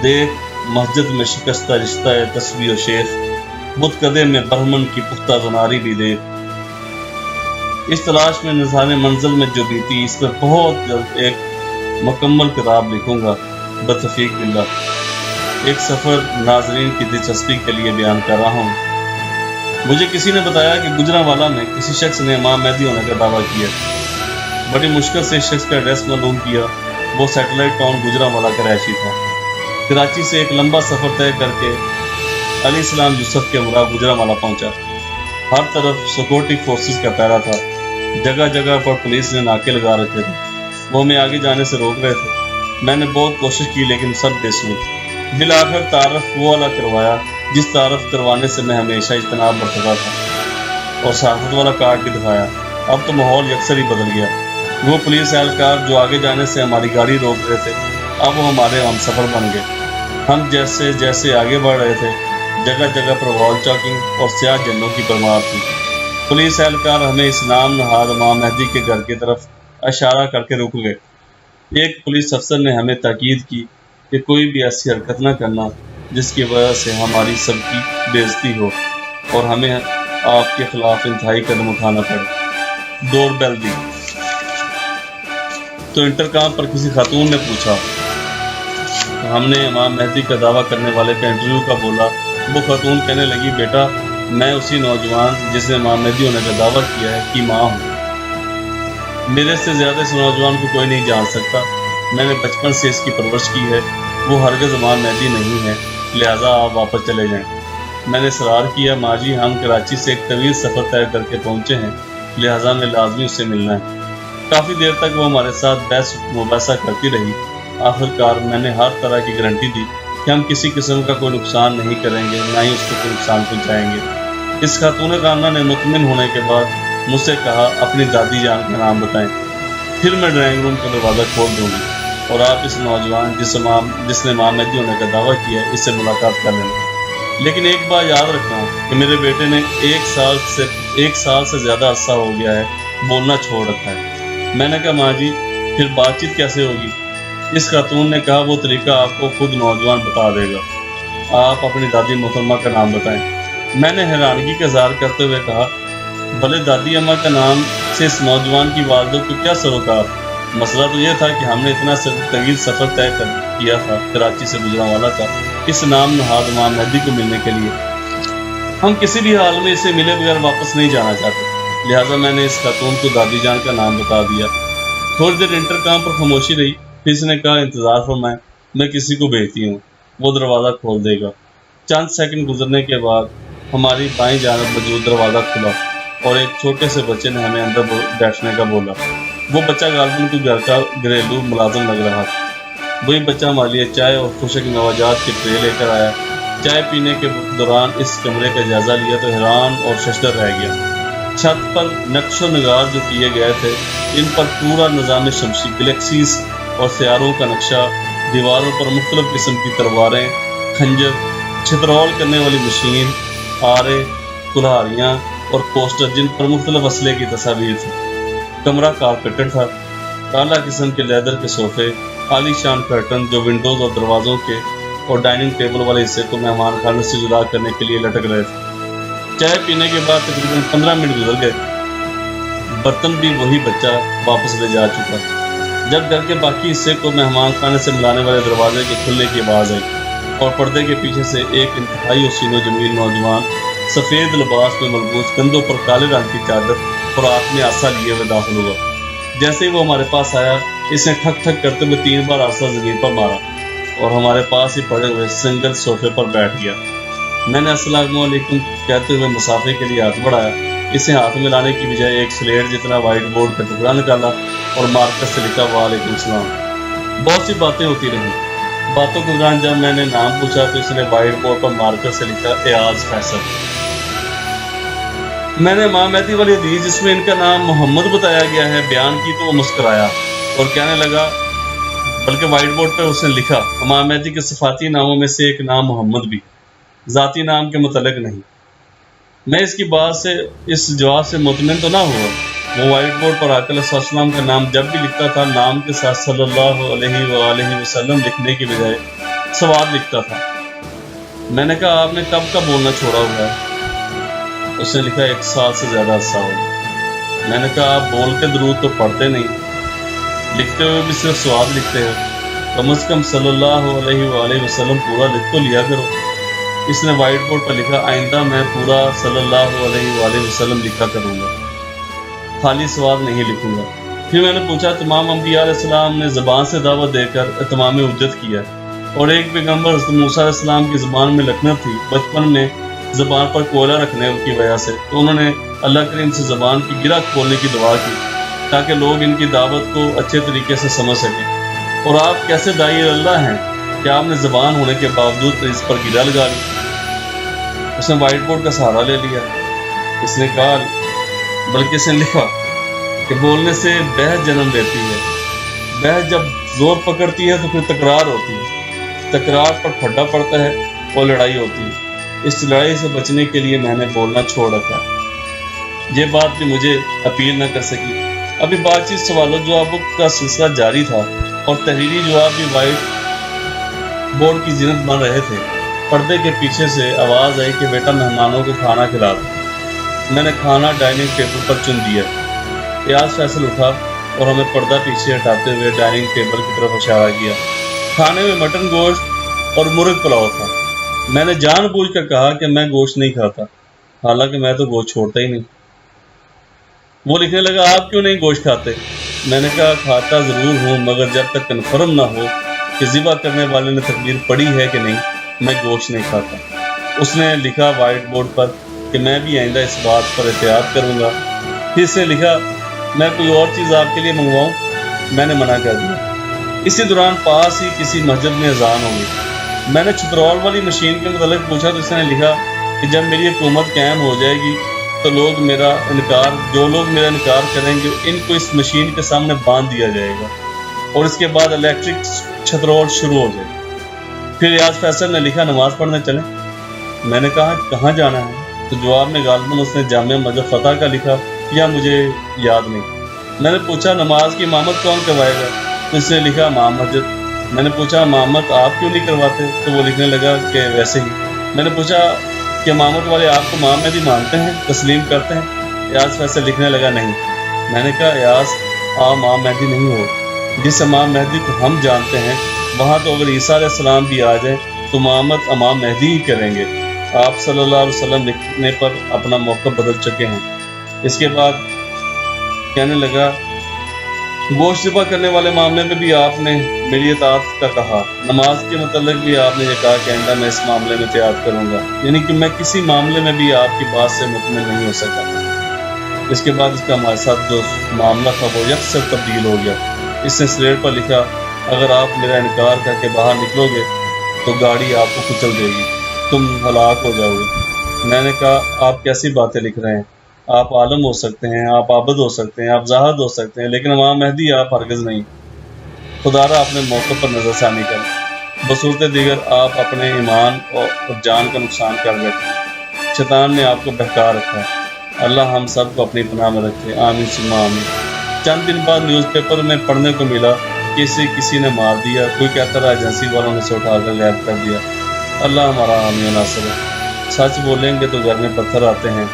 دیکھ مسجد میں شکستہ رشتہ تسبیح و شیخ، بت کدے میں برہمن کی پختہ زناری بھی دیکھ۔ اس تلاش میں نظام منزل میں جو بیتی، اس پر بہت جلد ایک مکمل کتاب لکھوں گا بتوفیق باللہ۔ ایک سفر ناظرین کی دلچسپی کے لیے بیان کر رہا ہوں۔ مجھے کسی نے بتایا کہ گجرانوالہ میں کسی شخص نے امام مہدی ہونے کا دعویٰ کیا۔ بڑی مشکل سے اس شخص کا ایڈریس معلوم کیا، وہ سیٹلائٹ ٹاؤن گجرانوالہ کا رہائشی تھا۔ کراچی سے ایک لمبا سفر طے کر کے علی السلام یوسف کے ہمراہ گجرانوالہ پہنچا۔ ہر طرف سیکورٹی فورسز کا پہرا تھا، جگہ جگہ پر پولیس نے ناکے لگا رکھے تھے، وہ ہمیں آگے جانے سے روک رہے تھے۔ میں نے بہت کوشش کی لیکن سب بے سود۔ بالآخر تعارف وہ والا کروایا جس تعارف کروانے سے میں ہمیشہ اجتناب برتتا تھا، اور صحافت والا کارڈ بھی دکھایا۔ اب تو ماحول یکسر ہی بدل گیا۔ وہ پولیس اہلکار جو آگے جانے سے ہماری گاڑی روک رہے تھے، اب وہ ہمارے ہم سفر بن گئے۔ ہم جیسے جیسے آگے بڑھ رہے تھے، جگہ جگہ پر وال چاکنگ اور سیاہ جھنڈوں کی پرمار تھی۔ پولیس اہلکار ہمیں اس نام نہاد امام مہدی کے گھر کی طرف اشارہ کر کے رک گئے۔ ایک پولیس افسر نے ہمیں تاکید کی کہ کوئی بھی ایسی حرکت نہ کرنا جس کی وجہ سے ہماری سب کی بے عزتی ہو اور ہمیں آپ کے خلاف انتہائی قدم اٹھانا پڑے۔ ڈور بیل دی تو انٹرکام پر کسی خاتون نے پوچھا۔ ہم نے امام مہدی کا دعویٰ کرنے والے کا انٹرویو کا بولا۔ وہ خاتون کہنے لگی، بیٹا میں اسی نوجوان جس نے امام مہدی ہونے کا دعویٰ کیا ہے کی ماں ہوں۔ میرے سے زیادہ اس نوجوان کو کوئی نہیں جان سکتا۔ میں نے بچپن سے اس کی پرورش کی ہے۔ وہ ہرگز امام مہدی نہیں ہے، لہٰذا آپ واپس چلے جائیں۔ میں نے اصرار کیا، ماں جی ہم کراچی سے ایک طویل سفر طے کر کے پہنچے ہیں، لہٰذا میں لازمی اس سے ملنا ہے۔ کافی دیر تک وہ ہمارے ساتھ بحث مباحثہ کرتی رہی۔ آخرکار میں نے ہر طرح کی گارنٹی دی کہ ہم کسی قسم کا کوئی نقصان نہیں کریں گے، نہ ہی اس کو کوئی نقصان پہنچائیں گے۔ اس خاتون خانہ نے مطمئن ہونے کے بعد مجھ سے کہا، اپنی دادی جان کا نام بتائیں، پھر میں ڈرائنگ روم کا دروازہ کھول دوں گی اور آپ اس نوجوان جس نے امام مہدی ہونے کا دعویٰ کیا ہے اس سے ملاقات کر لیں۔ لیکن ایک بات یاد رکھنا کہ میرے بیٹے نے 1 سال سے زیادہ عرصہ ہو گیا ہے بولنا چھوڑ رکھا ہے۔ میں نے کہا، ماں جی پھر بات چیت کیسے ہوگی؟ اس خاتون نے کہا، وہ طریقہ آپ کو خود نوجوان بتا دے گا، آپ اپنی دادی محترمہ کا نام بتائیں۔ میں نے حیرانگی کا اظہار کرتے ہوئے کہا، بھلے دادی اماں کا نام سے اس نوجوان کی والدہ کو کیا سروکار؟ مسئلہ تو یہ تھا کہ ہم نے اتنا طویل سفر طے کیا تھا کراچی سے گجرانوالہ کا اس نام نہاد امام مہدی کو ملنے کے لیے۔ ہم کسی بھی حال میں اسے ملے بغیر واپس نہیں جانا چاہتے، لہٰذا میں نے اس خاتون کو دادی جان کا نام بتا دیا۔ تھوڑی دیر انٹرکام پر خاموشی رہی، پھر اس نے کہا انتظار فرمائیں، میں کسی کو بھیجتی ہوں، وہ دروازہ کھول دے گا۔ چند سیکنڈ گزرنے کے بعد ہماری بائیں جانب موجود دروازہ کھلا اور ایک چھوٹے سے بچے نے ہمیں اندر بیٹھنے کا بولا۔ وہ بچہ غالباً کوئی گھر کا گھریلو ملازم لگ رہا تھا۔ وہی بچہ ہمارے لیے چائے اور خشک نوجات کے ٹرے لے کر آیا۔ چائے پینے کے دوران اس کمرے کا جائزہ لیا تو حیران اور ششدر رہ گیا۔ چھت پر نقش و نگار جو کیے گئے تھے، ان پر پورا نظام شمسی، گلیکسیز اور سیاروں کا نقشہ، دیواروں پر مختلف قسم کی تلواریں، خنجر، چھترول کرنے والی مشین، آرے، کلہاڑیاں اور پوسٹر جن پر مختلف اسلحے کی تصاویر تھی۔ کمرہ کارپیٹڈ تھا، اعلیٰ قسم کے لیدر کے صوفے، عالی شان کرٹن جو ونڈوز اور دروازوں کے اور ڈائننگ ٹیبل والے حصے کو مہمان خانے سے جدا کرنے کے لیے لٹک رہے تھے۔ چائے پینے کے بعد تقریباً 15 منٹ گزر گئے، برتن بھی وہی بچہ واپس لے جا چکا۔ جب گھر کے باقی حصے کو مہمان خانے سے ملانے والے دروازے کے کھلنے کی آواز آئی اور پردے کے پیچھے سے ایک انتہائی حسین و جمیل نوجوان سفید لباس میں ملبوس، کندھوں پر کالے رنگ کی چادر اور ہاتھ میں آسا لیے ہوئے داخل ہوا۔ جیسے ہی وہ ہمارے پاس آیا، اس نے ٹھک ٹھک کرتے ہوئے 3 بار آسا زمین پر مارا اور ہمارے پاس ہی پڑے ہوئے سنگل صوفے پر بیٹھ گیا۔ میں نے السلام علیکم کہتے ہوئے مسافے کے لیے ہاتھ بڑھایا۔ اسے ہاتھ میں لانے کی بجائے ایک سلیٹ جتنا وائٹ بورڈ کا ٹکڑا نکالا اور مارکر سے لکھا وعلیکم السلام۔ بہت سی باتیں ہوتی رہیں۔ باتوں کے دوران جب میں نے نام پوچھا تو اس نے وائٹ بورڈ پر مارکر سے لکھا ایاز فیصل۔ میں نے امام مہدی والی حدیث جس میں ان کا نام محمد بتایا گیا ہے بیان کی تو وہ مسکرایا اور کہنے لگا، بلکہ وائٹ بورڈ پہ اس نے لکھا امام مہدی کے صفاتی ناموں میں سے ایک نام محمد بھی، ذاتی نام کے متعلق نہیں۔ میں اس کی بات سے، اس جواب سے مطمئن تو نہ ہوا۔ وہ وائٹ بورڈ پر آقا علیہ السلام کا نام جب بھی لکھتا تھا، نام کے ساتھ صلی اللہ علیہ وآلہ وسلم لکھنے کی بجائے سواد لکھتا تھا۔ میں نے کہا، آپ نے کب کا بولنا چھوڑا ہوا ہے؟ اس نے لکھا 1 سال سے زیادہ عرصہ ہو۔ میں نے کہا، آپ بول کے درود تو پڑھتے نہیں، لکھتے ہوئے بھی صرف سواد لکھتے ہو، کم از کم صلی اللہ علیہ وآلہ وسلم پورا لکھ تو لیا کرو۔ اس نے وائٹ بورڈ پر لکھا، آئندہ میں پورا صلی اللہ علیہ وآلہ وسلم لکھا کروں گا، خالی سواد نہیں لکھوں گا۔ پھر میں نے پوچھا، تمام انبیاء علیہ السلام نے زبان سے دعوت دے کر اتمام حجت کیا اور ایک پیغمبر حضرت موسیٰ علیہ السلام کی زبان میں لکنت تھی، بچپن میں زبان پر کوئلہ رکھنے کی وجہ سے، تو انہوں نے اللہ کریم سے زبان کی گرہ کھولنے کی دعا کی تاکہ لوگ ان کی دعوت کو اچھے طریقے سے سمجھ سکیں۔ اور آپ کیسے داعی اللہ ہیں کہ آپ نے زبان ہونے کے باوجود اس پر گرہ لگا لی؟ اس نے وائٹ بورڈ کا سہارا لے لیا۔ اس نے کہا، بلکہ اس نے لکھا کہ بولنے سے بحث جنم لیتی ہے، بحث جب زور پکڑتی ہے تو پھر تکرار ہوتی ہے، تکرار پر کھڈا پڑتا ہے اور لڑائی ہوتی ہے۔ اس لڑائی سے بچنے کے لیے میں نے بولنا چھوڑ رکھا۔ یہ بات بھی مجھے اپیل نہ کر سکی۔ ابھی بات چیت سوال و جوابوں کا سلسلہ جاری تھا اور تحریری جواب بھی وائٹ بورڈ کی زینت بن رہے تھے۔ پردے کے پیچھے سے آواز آئی کہ بیٹا مہمانوں کو کھانا کھلا دو۔ میں نے کھانا ڈائننگ ٹیبل پر چن دیا۔ ایاز فیصل اٹھا اور ہمیں پردہ پیچھے ہٹاتے ہوئے ڈائننگ ٹیبل کی طرف اشارہ کیا۔ کھانے میں مٹن گوشت اور مرغ پلاؤ تھا۔ میں نے جان بوجھ کر کہا کہ میں گوشت نہیں کھاتا، حالانکہ میں تو گوشت چھوڑتا ہی نہیں۔ وہ لکھنے لگا، آپ کیوں نہیں گوشت کھاتے؟ میں نے کہا، کھاتا ضرور ہوں، مگر جب تک کنفرم نہ ہو کہ ذبح کرنے والے نے تکبیر پڑھی ہے کہ نہیں، میں گوشت نہیں کھاتا۔ اس نے لکھا وائٹ بورڈ پر کہ میں بھی آئندہ اس بات پر احتیاط کروں گا۔ پھر اس نے لکھا، میں کوئی اور چیز آپ کے لیے منگواؤں؟ میں نے منع کر دیا۔ اسی دوران پاس ہی کسی مسجد میں اذان ہوگی۔ میں نے چھترول والی مشین کے متعلق پوچھا تو اس نے لکھا کہ جب میری حکومت قائم ہو جائے گی تو جو لوگ میرا انکار کریں گے ان کو اس مشین کے سامنے باندھ دیا جائے گا اور اس کے بعد الیکٹرک چھترول شروع ہو جائے گی۔ پھر ایاز فیصل نے لکھا، نماز پڑھنے چلیں؟ میں نے کہا، کہاں جانا ہے؟ تو جواب میں غالباً اس نے جامع مسجد فتح کا لکھا یا مجھے یاد نہیں۔ میں نے پوچھا، نماز کی امامت کون کروائے گا؟ تو اس نے لکھا، امام مسجد۔ میں نے پوچھا، امامت آپ کیوں نہیں کرواتے؟ تو وہ لکھنے لگا کہ ویسے ہی۔ میں نے پوچھا کہ امامت والے آپ کو امام مہدی مانتے ہیں، تسلیم کرتے ہیں؟ ایاز فیصل لکھنے لگا، نہیں۔ میں نے کہا، ایاز آپ امام مہدی نہیں ہو، جس امام مہدی کو ہم جانتے ہیں وہاں تو اگر عیسیٰ علیہ السلام بھی آ جائیں تو امامت امام مہدی ہی کریں گے۔ آپ صلی اللہ علیہ وسلم لکھنے پر اپنا موقف بدل چکے ہیں۔ اس کے بعد کہنے لگا گوشت ذبح کرنے والے معاملے میں بھی آپ نے میری اطاعت کا کہا، نماز کے متعلق بھی آپ نے یہ کہا کہ آئندہ میں اس معاملے میں اطاعت کروں گا، یعنی کہ میں کسی معاملے میں بھی آپ کی بات سے مطمئن نہیں ہو سکا۔ اس کے بعد اس کا ہمارے ساتھ جو معاملہ تھا وہ یکسر تبدیل ہو گیا۔ اس نے سلیٹ پر لکھا اگر آپ میرا انکار کر کے باہر نکلو گے تو گاڑی آپ کو کچل دے گی، تم ہلاک ہو جاؤ گے۔ میں نے کہا آپ کیسی باتیں لکھ رہے ہیں، آپ عالم ہو سکتے ہیں، آپ عابد ہو سکتے ہیں، آپ زاہد ہو سکتے ہیں، لیکن امام مہدی آپ ہرگز نہیں۔ خدا را اپنے موقع پر نظر ثانی کریں، بصورت دیگر آپ اپنے ایمان اور جان کا نقصان کر بیٹھے ہیں۔ شیطان نے آپ کو بہکا رکھا ہے۔ اللہ ہم سب کو اپنی پناہ میں رکھے، آمین ثم آمین۔ چند دن بعد نیوز پیپر میں پڑھنے کو ملا کہ اسے کسی نے مار دیا، کوئی کہتا رہا ایجنسی والوں نے اسے اٹھا کر غائب کر دیا۔ اللہ ہمارا حامی و ناصر ہے۔ سچ بولیں گے تو گھر میں پتھر آتے ہیں،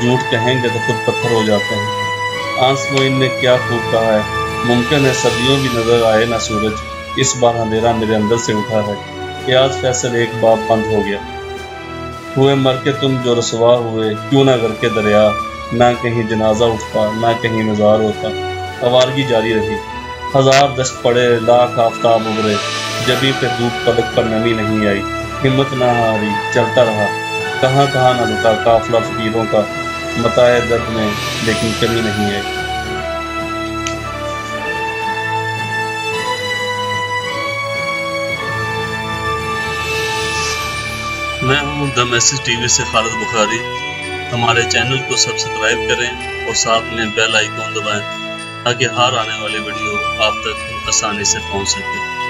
جھوٹ کہیں گے تو خود پتھر ہو جاتے ہیں۔ آنس موئن نے کیا خوب کہا ہے، ممکن ہے صدیوں بھی نظر آئے نہ سورج، اس بار اندھیرا میرے اندر سے اٹھا ہے کہ آج فیصل ایک باب بند ہو گیا۔ ہوئے مر کے تم جو رسوا ہوئے، کیوں نہ کر کے دریا، نہ کہیں جنازہ اٹھتا نہ کہیں مزار ہوتا۔ آوارگی جاری رہی، ہزار دشت پڑے، لاکھ آفتاب ابھرے، جبھی پہ دھوپ پلک پر نمی نہیں آئی۔ ہمت نہ ہاری، چلتا رہا، کہاں کہاں نہ لٹا قافلہ فقیروں کا، متاع درد میں لیکن کمی نہیں آئی۔ میں ہوں دا میسج ٹی وی سے خالد بخاری۔ ہمارے چینل کو سبسکرائب کریں اور ساتھ میں بیل آئیکن دبائیں تاکہ ہر آنے والی ویڈیو آپ تک آسانی سے پہنچ سکے۔